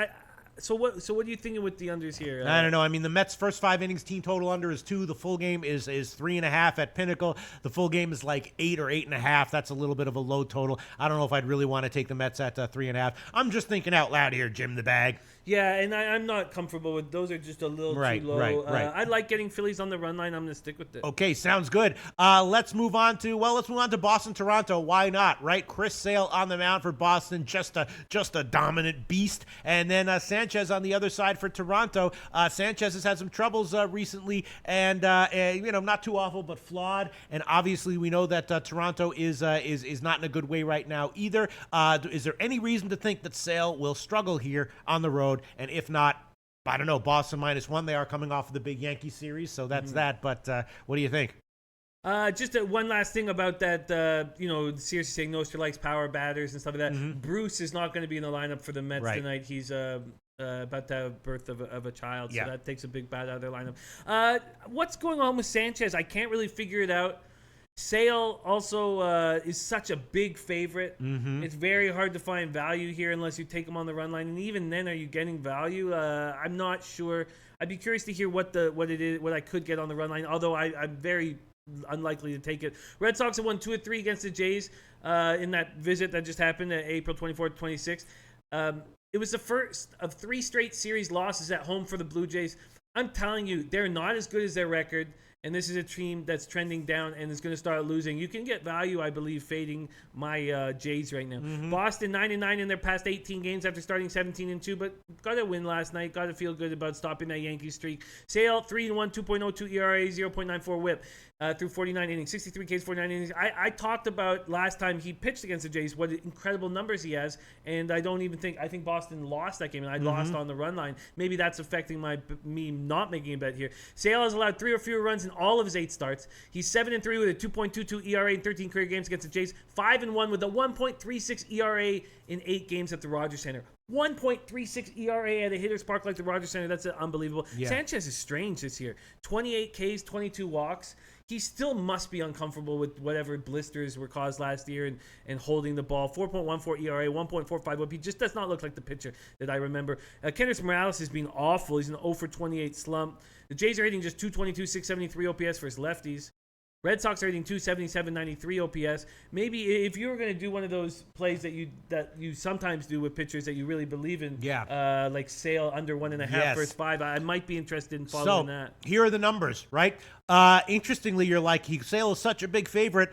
So what are you thinking with the unders here? I don't know. I mean, the Mets' first 5 innings team total under is 2. The full game is 3.5 at Pinnacle. The full game is like 8 or 8.5. That's a little bit of a low total. I don't know if I'd really want to take the Mets at 3.5. I'm just thinking out loud here, Jim the Bag. Yeah, and I'm not comfortable with those. Are just a little too low. Right. I like getting Phillies on the run line. I'm going to stick with it. Okay, sounds good. Let's move on to Boston, Toronto. Why not? Right, Chris Sale on the mound for Boston, just a dominant beast, and then Sanchez on the other side for Toronto. Sanchez has had some troubles recently, and not too awful, but flawed. And obviously, we know that Toronto is not in a good way right now either. Is there any reason to think that Sale will struggle here on the road? And if not, I don't know, Boston minus 1. They are coming off of the big Yankee series, so that's that. But what do you think? Just one last thing about that, seriously saying Nostra likes power batters and stuff like that. Bruce is not going to be in the lineup for the Mets tonight. He's about to have birth of a child, so that takes a big bat out of their lineup. What's going on with Sanchez? I can't really figure it out. Sale also is such a big favorite. It's very hard to find value here unless you take them on the run line, and even then, are you getting value? I'm not sure. I'd be curious to hear what I could get on the run line. Although I'm very unlikely to take it. Red Sox have won 2 of 3 against the Jays in that visit that just happened April 24th, 26th. It was the first of 3 straight series losses at home for the Blue Jays. I'm telling you, they're not as good as their record. And this is a team that's trending down and is going to start losing. You can get value, I believe, fading my Jays right now. Boston 9-9 in their past 18 games after starting 17-2, but got a win last night. Got to feel good about stopping that Yankees streak. Sale 3-1, 2.02 ERA, 0.94 WHIP. Through 49 innings, 63 Ks, 49 innings. I talked about last time he pitched against the Jays what incredible numbers he has, and I think Boston lost that game, and I lost on the run line. Maybe that's affecting me not making a bet here. Sale has allowed 3 or fewer runs in all of his 8 starts. He's 7-3 with a 2.22 ERA in 13 career games against the Jays. 5-1 with a 1.36 ERA in 8 games at the Rogers Center. 1.36 ERA at a hitter's park like the Rogers Center. That's unbelievable. Yeah. Sanchez is strange this year. 28 Ks, 22 walks. He still must be uncomfortable with whatever blisters were caused last year and holding the ball. 4.14 ERA, 1.45 WHIP. He just does not look like the pitcher that I remember. Kendrys Morales has been awful. He's an 0 for 28 slump. The Jays are hitting just 222, 673 OPS versus lefties. Red Sox are hitting 277, 93 OPS. Maybe if you were going to do one of those plays that you sometimes do with pitchers that you really believe in, like Sale under 1.5 versus 5, I might be interested in following that. Here are the numbers, right? Interestingly, you're like, Sale is such a big favorite.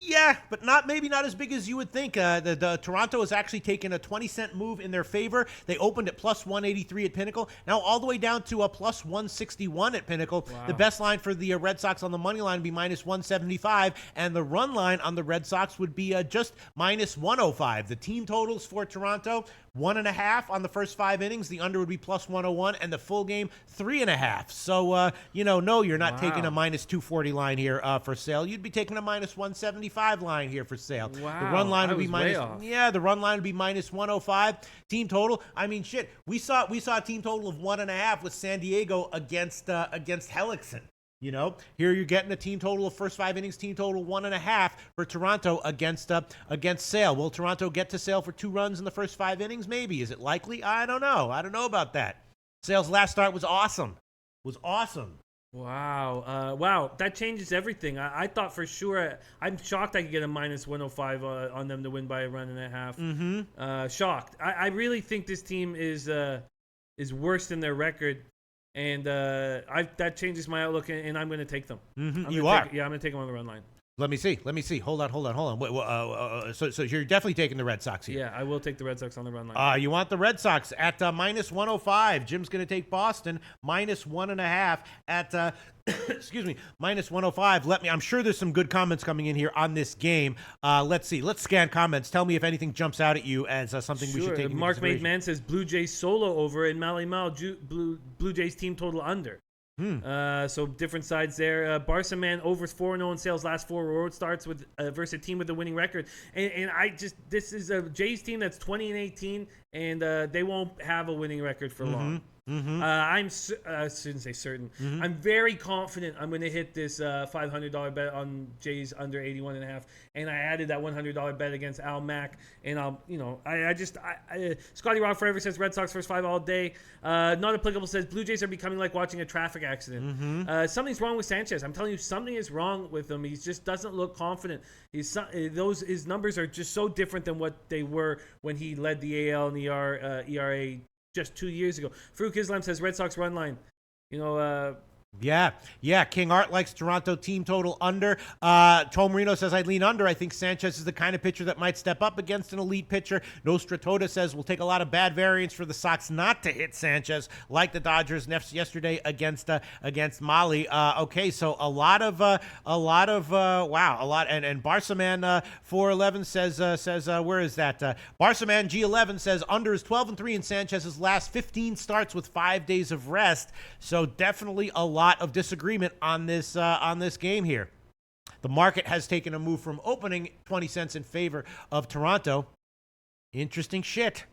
Yeah, but maybe not as big as you would think. The Toronto has actually taken a 20-cent move in their favor. They opened at plus 183 at Pinnacle, now all the way down to a plus 161 at Pinnacle. Wow. The best line for the Red Sox on the money line would be minus 175, and the run line on the Red Sox would be just minus 105. The team totals for Toronto, 1.5 on the first 5 innings. The under would be plus 101, and the full game 3.5. So no, you're not taking a minus 240 line here for Sale. You'd be taking a minus 175 line here for Sale. Wow, the run line would be the run line would be minus 105. Team total, I mean, shit. We saw a team total of 1.5 with San Diego against Hellickson. Here you're getting a team total of first 5 innings, team total 1.5 for Toronto against Sale. Will Toronto get to Sale for 2 runs in the first 5 innings? Maybe. Is it likely? I don't know. I don't know about that. Sale's last start was awesome. Wow. That changes everything. I thought for sure. I'm shocked I could get a minus 105 on them to win by a run and a half. Shocked. I really think this team is worse than their record. And that changes my outlook, and I'm going to take them. You are? I'm going to take them on the run line. Let me see. Hold on. Wait, so you're definitely taking the Red Sox here? Yeah, I will take the Red Sox on the run line. You want the Red Sox at minus 105. Jim's going to take Boston minus 1.5 at minus 105. I'm sure there's some good comments coming in here on this game. Let's see. Let's scan comments. Tell me if anything jumps out at you as something we should take into Mark consideration. Made Man says Blue Jays solo over and Mally Mal Blue Jays team total under. So different sides there. Barca Man over 4-0 in Sale's last 4 road starts with versus a team with a winning record. And this is a Jays team that's 20-18, and they won't have a winning record for long. I shouldn't say certain. I'm very confident I'm going to hit this $500 bet on Jays under 81.5, and I added that $100 bet against Al Mack, and Scotty Rock Forever says Red Sox first 5 all day. Not Applicable says Blue Jays are becoming like watching a traffic accident. Something's wrong with Sanchez. I'm telling you, something is wrong with him. He just doesn't look confident. His numbers are just so different than what they were when he led the AL and the ERA just 2 years ago. Farouk Islam says Red Sox run line. Yeah. King Art likes Toronto team total under. Tom Marino says I'd lean under. I think Sanchez is the kind of pitcher that might step up against an elite pitcher. Nostratoda says we'll take a lot of bad variance for the Sox not to hit Sanchez, like the Dodgers yesterday against Mali. Okay, so a lot. And Barca Man 411 says where is that? Barca Man G11 says under is 12-3 in Sanchez's last 15 starts with 5 days of rest. So definitely a lot of disagreement on this game here. The market has taken a move from opening 20 cents in favor of Toronto. Interesting shit.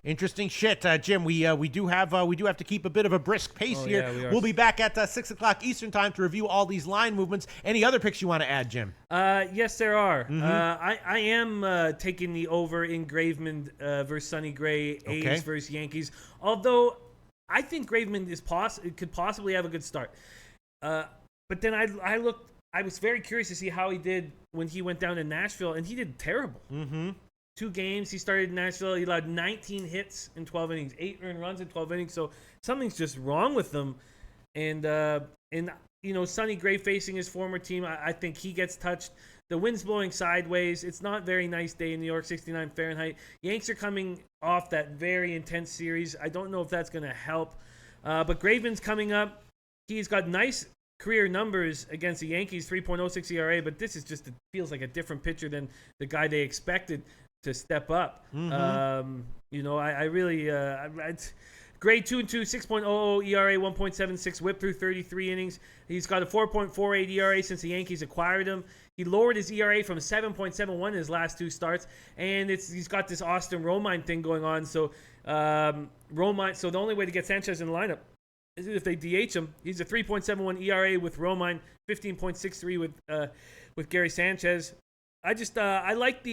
Interesting shit, Jim. We do have to keep a bit of a brisk pace here. Yeah, we'll be back at 6 o'clock Eastern time to review all these line movements. Any other picks you want to add, Jim? Yes, there are. I am taking the over in Graveman versus Sonny Gray, A's versus Yankees. Although I think Graveman could possibly have a good start. But then I was very curious to see how he did when he went down to Nashville, and he did terrible. 2 games he started in Nashville. He allowed 19 hits in 12 innings, 8 earned runs in 12 innings. So something's just wrong with them. And Sonny Gray facing his former team, I think he gets touched. The wind's blowing sideways. It's not a very nice day in New York, 69 Fahrenheit. Yanks are coming off that very intense series. I don't know if that's going to help. But Graveman's coming up. He's got nice career numbers against the Yankees, 3.06 ERA, but this is just feels like a different pitcher than the guy they expected to step up. I really grade 2-2, 6.00 ERA, 1.76 WHIP through 33 innings. He's got a 4.48 ERA since the Yankees acquired him. He lowered his ERA from 7.71 in his last 2 starts, and he's got this Austin Romine thing going on. So Romine. So the only way to get Sanchez in the lineup is if they DH him. He's a 3.71 ERA with Romine, 15.63 with Gary Sanchez. I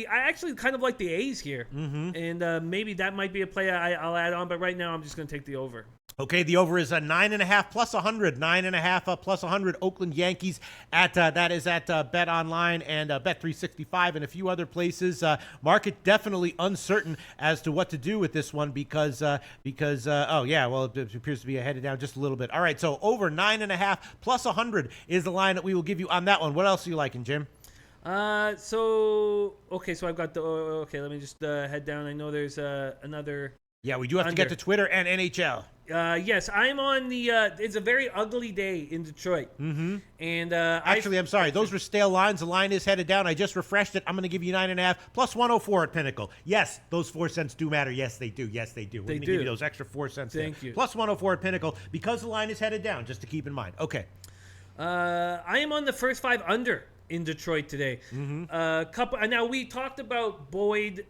actually kind of like the A's here, and maybe that might be a play I'll add on. But right now, I'm just going to take the over. Okay, the over is 9.5 plus 100. 9.5 plus 100. Oakland Yankees that is at Bet Online and Bet365 and a few other places. Market definitely uncertain as to what to do with this one because it appears to be headed down just a little bit. All right, so over 9.5 plus 100 is the line that we will give you on that one. What else are you liking, Jim? So I've got let me just head down. I know there's another. Yeah, we do have to get to Twitter and NHL. Yes, I'm on the. It's a very ugly day in Detroit. And actually, I'm sorry. Those were stale lines. The line is headed down. I just refreshed it. I'm going to give you 9.5 plus 104 at Pinnacle. Yes, those 4 cents do matter. Yes, they do. Yes, they do. We're going to give you those extra 4 cents. Thank you. Plus 104 at Pinnacle because the line is headed down. Just to keep in mind. Okay. I am on the first 5 under in Detroit today. Now we talked about Boyd.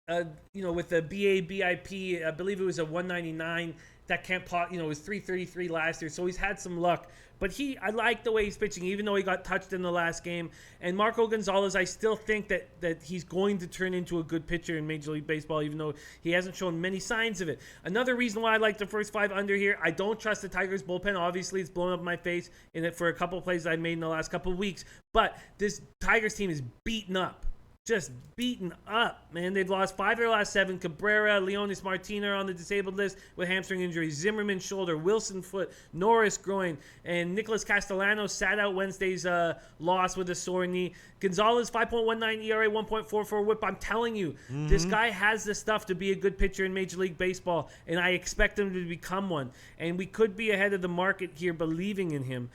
With the BIP, I believe it was a 199. That can't it was 333 last year, so he's had some luck. But I like the way he's pitching, even though he got touched in the last game. And Marco Gonzalez, I still think that he's going to turn into a good pitcher in Major League Baseball, even though he hasn't shown many signs of it. Another reason why I like the first 5 under here, I don't trust the Tigers bullpen. Obviously, it's blown up in my face for a couple of plays I've made in the last couple of weeks. But this Tigers team is beaten up. Just beaten up, man. They've lost 5 of their last 7. Cabrera, Leonis Martina are on the disabled list with hamstring injuries. Zimmerman shoulder, Wilson foot, Norris groin, and Nicholas Castellanos sat out Wednesday's loss with a sore knee. Gonzalez, 5.19 ERA, 1.44 WHIP. I'm telling you, this guy has the stuff to be a good pitcher in Major League Baseball, and I expect him to become one. And we could be ahead of the market here believing in him.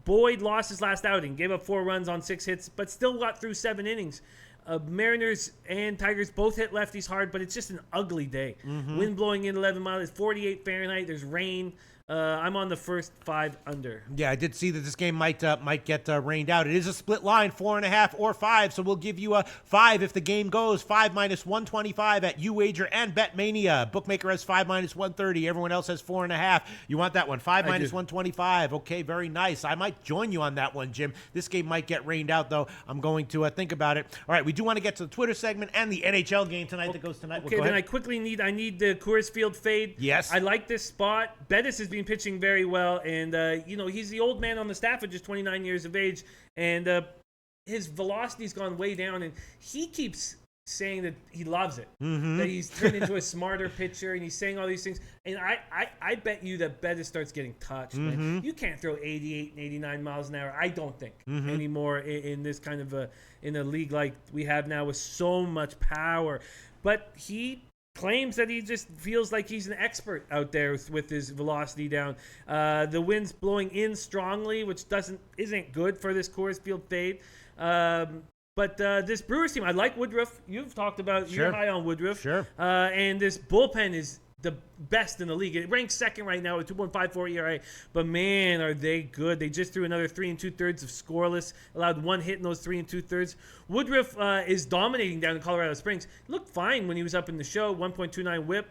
Boyd lost his last outing, gave up 4 runs on 6 hits, but still got through 7 innings. Mariners and Tigers both hit lefties hard, but it's just an ugly day. Wind blowing in 11 miles. It's 48 Fahrenheit. There's rain. I'm on the first 5 under. Yeah, I did see that this game might get rained out. It is a split line, 4.5 or 5. So we'll give you a 5 if the game goes. 5 minus 125 at UWager and BetMania. Bookmaker has 5 minus 130. Everyone else has 4.5. You want that one? 5 minus 125. Okay, very nice. I might join you on that one, Jim. This game might get rained out, though. I'm going to think about it. All right, we do want to get to the Twitter segment and the NHL game tonight that goes tonight. Okay, then I quickly need the Coors Field fade. Yes. I like this spot. Bettis has been pitching very well, and he's the old man on the staff at just 29 years of age, and his velocity's gone way down, and he keeps saying that he loves it, that he's turned into a smarter pitcher, and he's saying all these things, and I bet you that Bettis starts getting touched, man. You can't throw 88 and 89 miles an hour, I don't think, anymore in this kind of in a league like we have now with so much power, but he claims that he just feels like he's an expert out there with his velocity down. The wind's blowing in strongly, which isn't good for this Coors Field fade. But this Brewers team, I like Woodruff. You've talked about you're high on Woodruff. Sure. And this bullpen is the best in the league. It ranks second right now with 2.54 ERA. But man, are they good? They just threw another 3 2/3 of scoreless, allowed 1 hit in those 3 2/3. Woodruff is dominating down in Colorado Springs. Looked fine when he was up in the show. 1.29 WHIP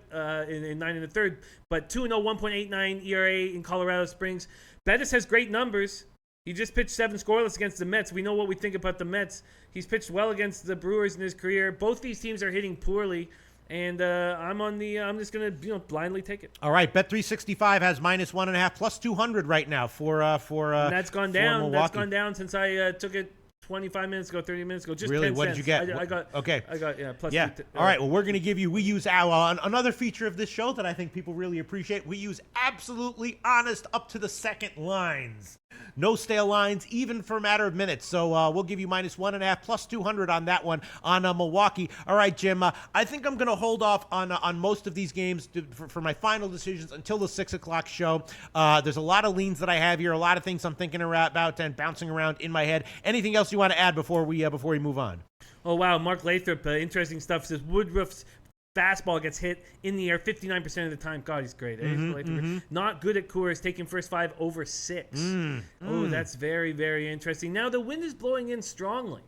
in 9 1/3, but 2-0, 1.89 ERA in Colorado Springs. Bettis has great numbers. He just pitched 7 scoreless against the Mets. We know what we think about the Mets. He's pitched well against the Brewers in his career. Both these teams are hitting poorly. And I'm just gonna blindly take it. All right, Bet365 has -1.5 plus 200 right now for and that's gone down. Milwaukee. That's gone down since I took it 25 minutes ago, 30 minutes ago. Just really, 10 what cents. did you get? I got plus. Yeah. All right. Well, we're gonna give you. We use another feature of this show that I think people really appreciate. We use absolutely honest up to the second lines. No stale lines, even for a matter of minutes. So we'll give you -1.5 plus 200 on that one on Milwaukee. All right, Jim. I think I'm going to hold off on most of these games for my final decisions until the 6 o'clock show. There's a lot of leans that I have here, a lot of things I'm thinking about and bouncing around in my head. Anything else you want to add before we move on? Oh wow, Mark Lathrop, interesting stuff. Says Woodruff's fastball gets hit in the air 59% of the time. God, he's great. Not good at Coors, taking first 5 over 6. Oh, that's very, very interesting. Now, the wind is blowing in strongly.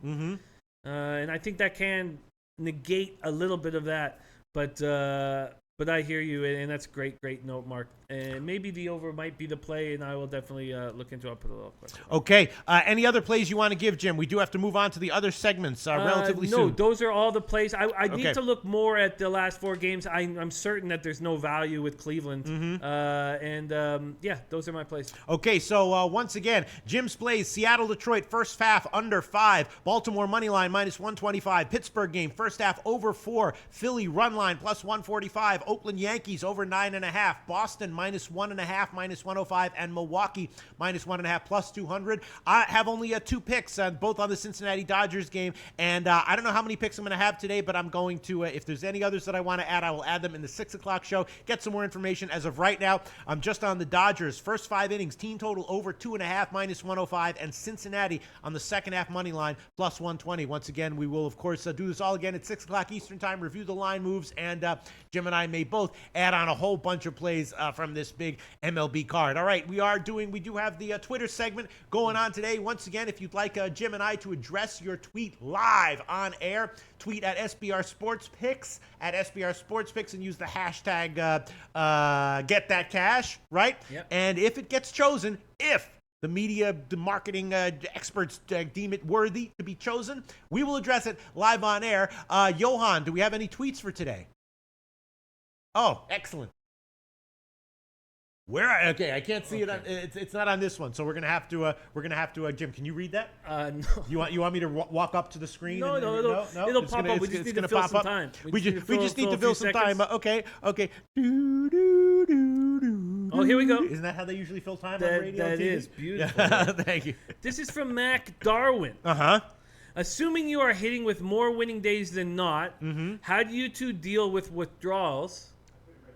And I think that can negate a little bit of that. But I hear you, and that's great note, Mark. And maybe the over might be the play, and I will definitely look into it. I'll put a little question. Okay. Any other plays you want to give, Jim? We do have to move on to the other segments relatively soon. No, those are all the plays. I need to look more at the last 4 games. I'm certain that there's no value with Cleveland. Those are my plays. Okay, so once again, Jim's plays: Seattle, Detroit, first half under 5. Baltimore money line -125. Pittsburgh game, first half over 4. Philly run line +145. Oakland Yankees over 9.5. Boston -1.5, -105, and Milwaukee -1.5 plus 200. I have only 2 picks, both on the Cincinnati Dodgers game, and I don't know how many picks I'm going to have today, but I'm going to, if there's any others that I want to add, I will add them in the 6 o'clock show. Get some more information. As of right now, I'm just on the Dodgers. First 5 innings, team total over 2.5, -105, and Cincinnati on the second half money line +120. Once again, we will, of course, do this all again at 6 o'clock Eastern time, review the line moves, and Jim and I may both add on a whole bunch of plays from this big MLB card. All right, we do have the Twitter segment going on today. Once again, if you'd like Jim and I to address your tweet live on air, tweet at SBR Sports Picks, and use the hashtag Get That Cash, right? Yep. And if it gets chosen, if the media, the marketing experts deem it worthy to be chosen, we will address it live on air. Johan, do we have any tweets for today? Oh, excellent. Okay, I can't see it. It's not on this one, so we're gonna have to. Jim, can you read that? No. You want me to walk up to the screen? No, it'll pop up. We just need to fill some time. We just need to fill some time. Okay. Oh, here we go. Isn't that how they usually fill time on radio? That is beautiful. Yeah. Thank you. This is from Mac Darwin. Assuming you are hitting with more winning days than not, how do you 2 deal with withdrawals?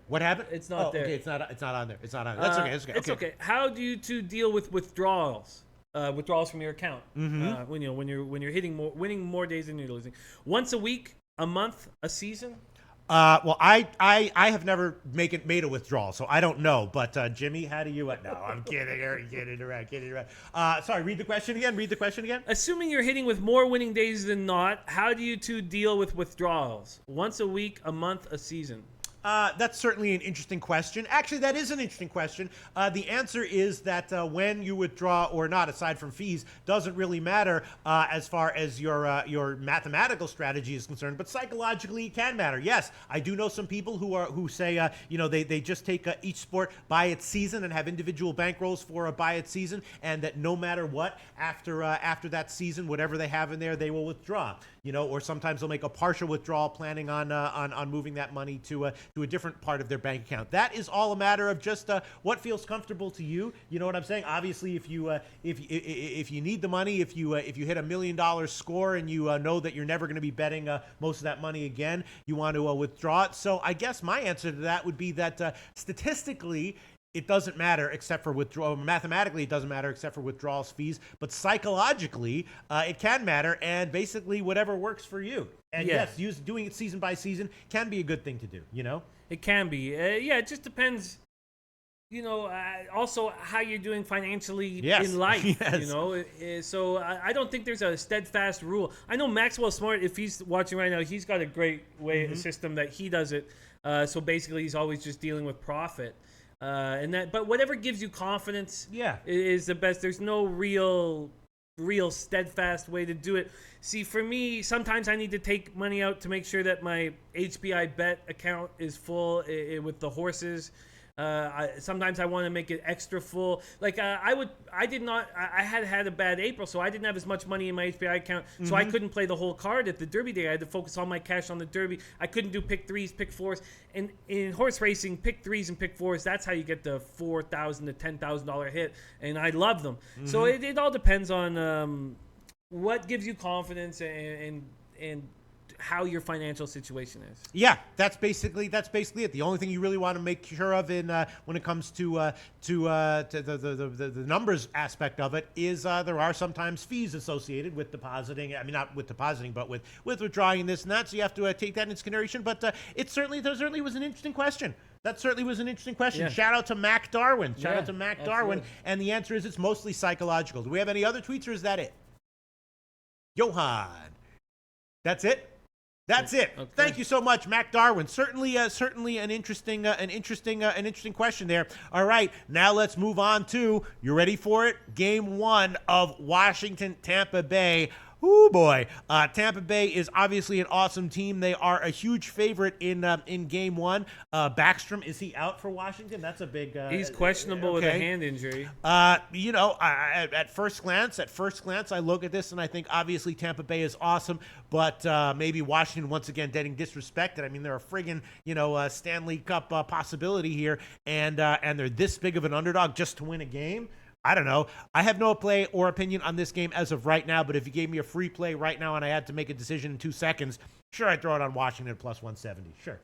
What happened? It's not there. Okay, it's not on there. It's not on there. That's okay. It's okay. How do you 2 deal with withdrawals? Withdrawals from your account. When you're winning more days than you're losing. Once a week, a month, a season. Well, I have never made a withdrawal, so I don't know. But Jimmy, how do you? No, I'm kidding. Kidding around. Sorry. Read the question again. Assuming you're hitting with more winning days than not, how do you 2 deal with withdrawals? Once a week, a month, a season. That's certainly an interesting question. Actually, that is an interesting question. The answer is that when you withdraw or not, aside from fees, doesn't really matter as far as your mathematical strategy is concerned. But psychologically, it can matter. Yes, I do know some people who say they just take each sport by its season and have individual bankrolls for a by its season, and that no matter what, after that season, whatever they have in there, they will withdraw. Or sometimes they'll make a partial withdrawal, planning on moving that money to a different part of their bank account. That is all a matter of just what feels comfortable to you. You know what I'm saying? Obviously, if you need the money, if you hit $1 million score and you know that you're never going to be betting most of that money again, you want to withdraw it. So I guess my answer to that would be that statistically, it doesn't matter except for withdrawal. Mathematically, it doesn't matter except for withdrawals fees. But psychologically, it can matter, and basically whatever works for you. And yes, doing it season by season can be a good thing to do. It can be. Yeah, it just depends. Also how you're doing financially in life. So I don't think there's a steadfast rule. I know Maxwell Smart, if he's watching right now, he's got a great a system that he does it. So basically, he's always just dealing with profit, but whatever gives you confidence, is the best. There's no real steadfast way to do it. See, for me, sometimes I need to take money out to make sure that my HBI bet account is full with the horses. Sometimes I want to make it extra full. Like I had a bad April, so I didn't have as much money in my HBI account, so I couldn't play the whole card at the Derby day. I had to focus all my cash on the Derby. I couldn't do pick threes, pick fours, and in horse racing, pick threes and pick fours. That's how you get the $4,000 to $10,000 hit, and I love them. So it all depends on what gives you confidence and how your financial situation is. Yeah, that's basically it. The only thing you really want to make sure of when it comes to the numbers aspect of it is there are sometimes fees associated with depositing. I mean, not with depositing, but with withdrawing this and that. So you have to take that into consideration. But there certainly was an interesting question. That certainly was an interesting question. Yeah. Shout out to Mac Darwin. Darwin. And the answer is it's mostly psychological. Do we have any other tweets, or is that it? Johan. That's it? That's it. Okay. Thank you so much, Mac Darwin. Certainly an interesting question there. All right, now let's move on to, you ready for it? Game 1 of Washington, Tampa Bay. Oh boy, Tampa Bay is obviously an awesome team. They are a huge favorite in Game 1. Backstrom, is he out for Washington? That's a big. He's questionable with a hand injury. At first glance, I look at this and I think obviously Tampa Bay is awesome, but maybe Washington once again getting disrespected. I mean, they're a friggin' Stanley Cup possibility here, and they're this big of an underdog just to win a game. I don't know. I have no play or opinion on this game as of right now, but if you gave me a free play right now and I had to make a decision in 2 seconds, sure, I'd throw it on Washington plus 170. Sure.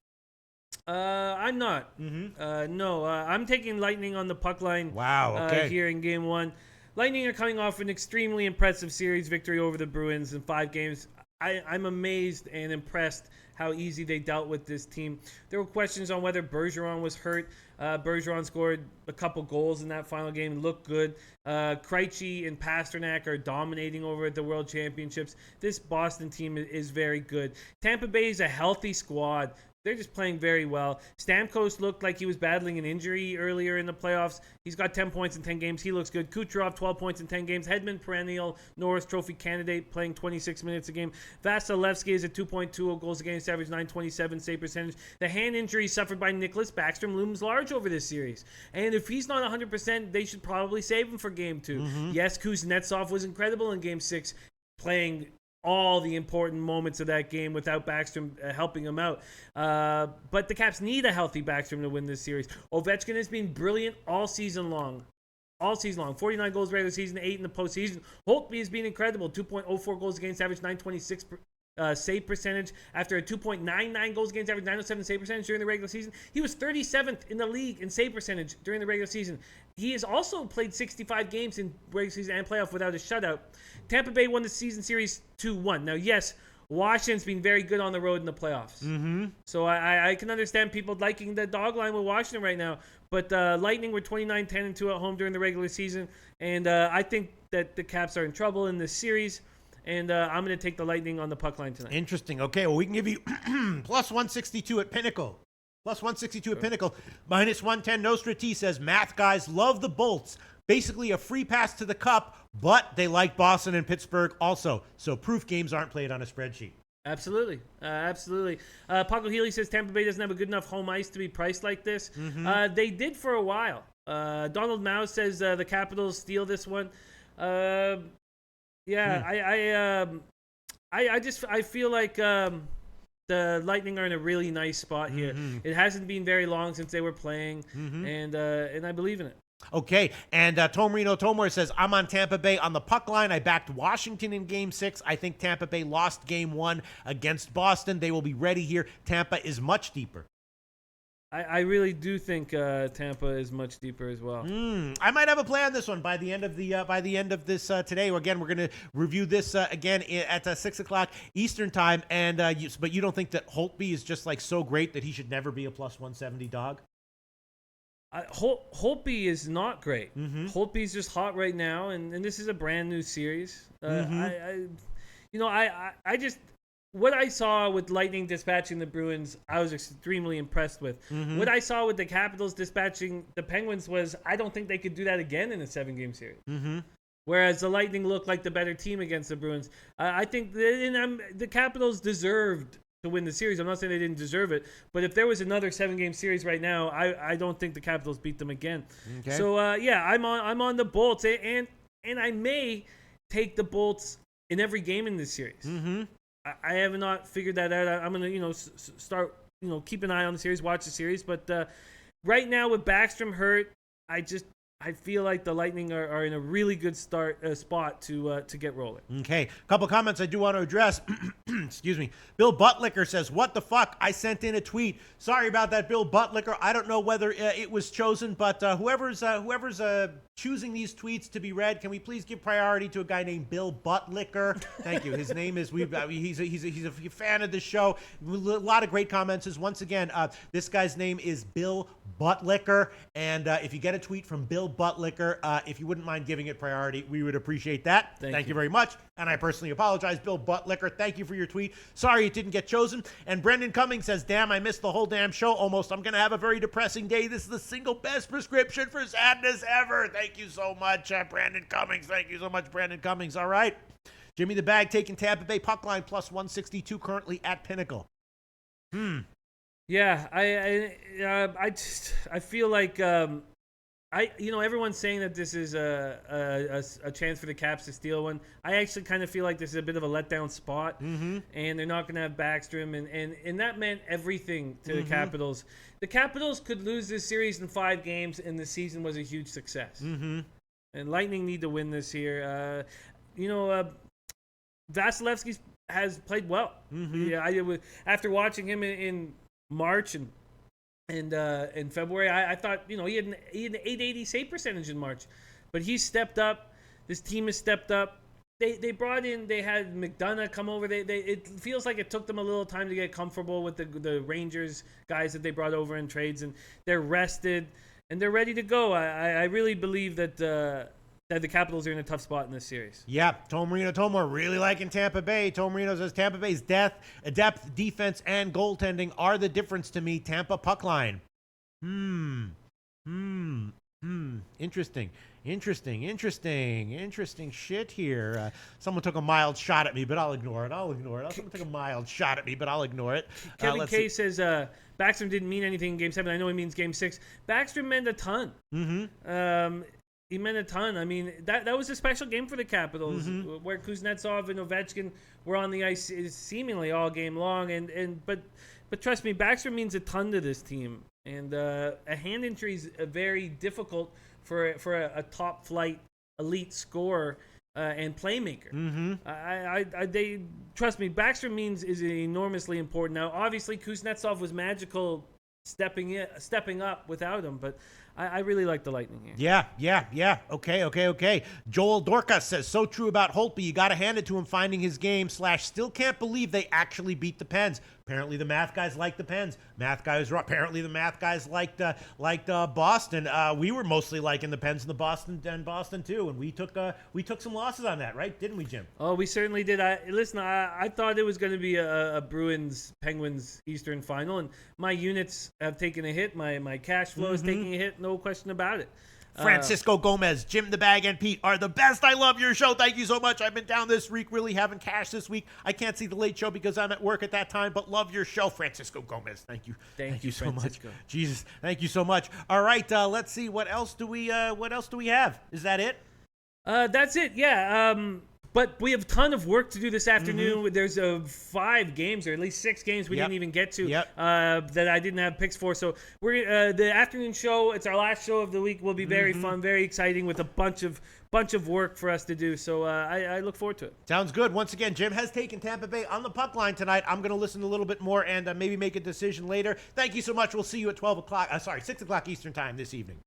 I'm not. No, I'm taking Lightning on the puck line. Wow, okay. Here in Game 1. Lightning are coming off an extremely impressive series victory over the Bruins in 5 games. I'm amazed and impressed how easy they dealt with this team. There were questions on whether Bergeron was hurt. Bergeron scored a couple goals in that final game, looked good. Krejci and Pasternak are dominating over at the World Championships. This Boston team is very good. Tampa Bay is a healthy squad. They're just playing very well. Stamkos looked like he was battling an injury earlier in the playoffs. He's got 10 points in 10 games. He looks good. Kucherov, 12 points in 10 games. Hedman, perennial Norris Trophy candidate, playing 26 minutes a game. Vasilevsky is at 2.20 goals against average, 927 save percentage. The hand injury suffered by Nicholas Backstrom looms large over this series. And if he's not 100%, they should probably save him for Game 2. Yes, Kuznetsov was incredible in Game 6, playing all the important moments of that game without Backstrom helping him out. But the Caps need a healthy Backstrom to win this series. Ovechkin has been brilliant all season long. 49 goals regular season, 8 in the postseason. Holtby has been incredible. 2.04 goals against average, 926 save percentage. After a 2.99 goals against average, 907 save percentage during the regular season. He was 37th in the league in save percentage during the regular season. He has also played 65 games in regular season and playoff without a shutout. Tampa Bay won the season series 2-1. Now, yes, Washington's been very good on the road in the playoffs. So I can understand people liking the dog line with Washington right now. But Lightning were 29-10-2 at home during the regular season. And I think that the Caps are in trouble in this series. And I'm going to take the Lightning on the puck line tonight. Interesting. Okay, well, we can give you plus 162 at Pinnacle. Plus 162 at Pinnacle. Minus 110, Nostra T says, math guys love the Bolts. Basically a free pass to the cup, but they like Boston and Pittsburgh also. So proof games aren't played on a spreadsheet. Absolutely. Paco Healy says Tampa Bay doesn't have a good enough home ice to be priced like this. They did for a while. Donald Mao says the Capitals steal this one. I feel like the Lightning are in a really nice spot here. It hasn't been very long since they were playing, and I believe in it. Okay, and Tomarino Tomor says, I'm on Tampa Bay on the puck line. I backed Washington in Game 6. I think Tampa Bay lost Game 1 against Boston. They will be ready here. Tampa is much deeper. I really do think Tampa is much deeper as well. I might have a play on this one by the end of this today. Again, we're going to review this again at 6:00 Eastern time. And but you don't think that Holtby is just like so great that he should never be a plus 170 dog? Holtby is not great. Holtby's just hot right now, and this is a brand new series. I just. What I saw with Lightning dispatching the Bruins, I was extremely impressed with. What I saw with the Capitals dispatching the Penguins was, I don't think they could do that again in a 7-game series. Whereas the Lightning looked like the better team against the Bruins. I think the Capitals deserved to win the series. I'm not saying they didn't deserve it, but if there was another 7-game series right now, I don't think the Capitals beat them again. Okay. So I'm on the Bolts, and I may take the Bolts in every game in this series. I have not figured that out. I'm going to, start, keep an eye on the series, watch the series. But right now with Backstrom hurt, I feel like the Lightning are in a really good spot to get rolling. Okay, a couple comments I do want to address. Excuse me. Bill Buttlicker says, "What the fuck? I sent in a tweet. Sorry about that, Bill Buttlicker. I don't know whether it was chosen, but whoever's choosing these tweets to be read, can we please give priority to a guy named Bill Buttlicker? Thank you. His name is he's a fan of the show. A lot of great comments. Once again, this guy's name is Bill Buttlicker, and if you get a tweet from Bill Buttlicker, if you wouldn't mind giving it priority, we would appreciate that. Thank you very much. And I personally apologize, Bill Buttlicker. Thank you for your tweet. Sorry it didn't get chosen. And Brendan Cummings says, damn, I missed the whole damn show almost. I'm going to have a very depressing day. This is the single best prescription for sadness ever. Thank you so much, Brandon Cummings. Thank you so much, Brandon Cummings. All right. Jimmy the Bag taking Tampa Bay puck line plus 162 currently at Pinnacle. Yeah, I feel like everyone's saying that this is a chance for the Caps to steal one. I actually kind of feel like this is a bit of a letdown spot, and they're not going to have Backstrom, and that meant everything to the Capitals. The Capitals could lose this series in 5 games, and the season was a huge success. And Lightning need to win this year. Vasilevsky has played well. After watching him in March and in February, I thought he had an 880 save percentage in March, but he stepped up. This team has stepped up. They had McDonough come over. It feels like it took them a little time to get comfortable with the Rangers guys that they brought over in trades, and they're rested and they're ready to go. I really believe that the Capitals are in a tough spot in this series. Yeah, Tom Marino really liking Tampa Bay. Tom Marino says Tampa Bay's depth, defense, and goaltending are the difference to me. Tampa puck line. Interesting shit here. Someone took a mild shot at me, but I'll ignore it. Someone took a mild shot at me, but I'll ignore it. Kevin K says Backstrom didn't mean anything in Game 7. I know he means Game 6. Backstrom meant a ton. He meant a ton. I mean, that was a special game for the Capitals, where Kuznetsov and Ovechkin were on the ice seemingly all game long. But trust me, Backstrom means a ton to this team. And a hand injury is very difficult for a top flight elite scorer and playmaker. They trust me. Backstrom is enormously important. Now, obviously, Kuznetsov was magical stepping up without him, but I really like the Lightning here. Yeah. Okay. Joel Dorcas says, so true about Holtby. You got to hand it to him finding his game / still can't believe they actually beat the Pens. Apparently the math guys like the Pens. Math guy was wrong. Apparently the math guys liked Boston. We were mostly liking the Pens and Boston too, and we took some losses on that, right? Didn't we, Jim? Oh, we certainly did. I thought it was going to be a Bruins Penguins Eastern final, and my units have taken a hit. My cash flow is taking a hit. No question about it. Francisco Gomez, Jim the Bag, and Pete are the best. I love your show. Thank you so much. I've been down this week, really having cash this week. I can't see the late show because I'm at work at that time, but love your show, Francisco Gomez. Thank you. Thank you so much. Jesus, thank you so much. All right, let's see. What else do we have? Is that it? That's it. Yeah. But we have a ton of work to do this afternoon. There's 5 games, or at least 6 games we didn't even get to that I didn't have picks for. So we're the afternoon show. It's our last show of the week. Will be very fun, very exciting, with a bunch of work for us to do. So I look forward to it. Sounds good. Once again, Jim has taken Tampa Bay on the puck line tonight. I'm going to listen a little bit more and maybe make a decision later. Thank you so much. We'll see you at 6 o'clock Eastern time this evening.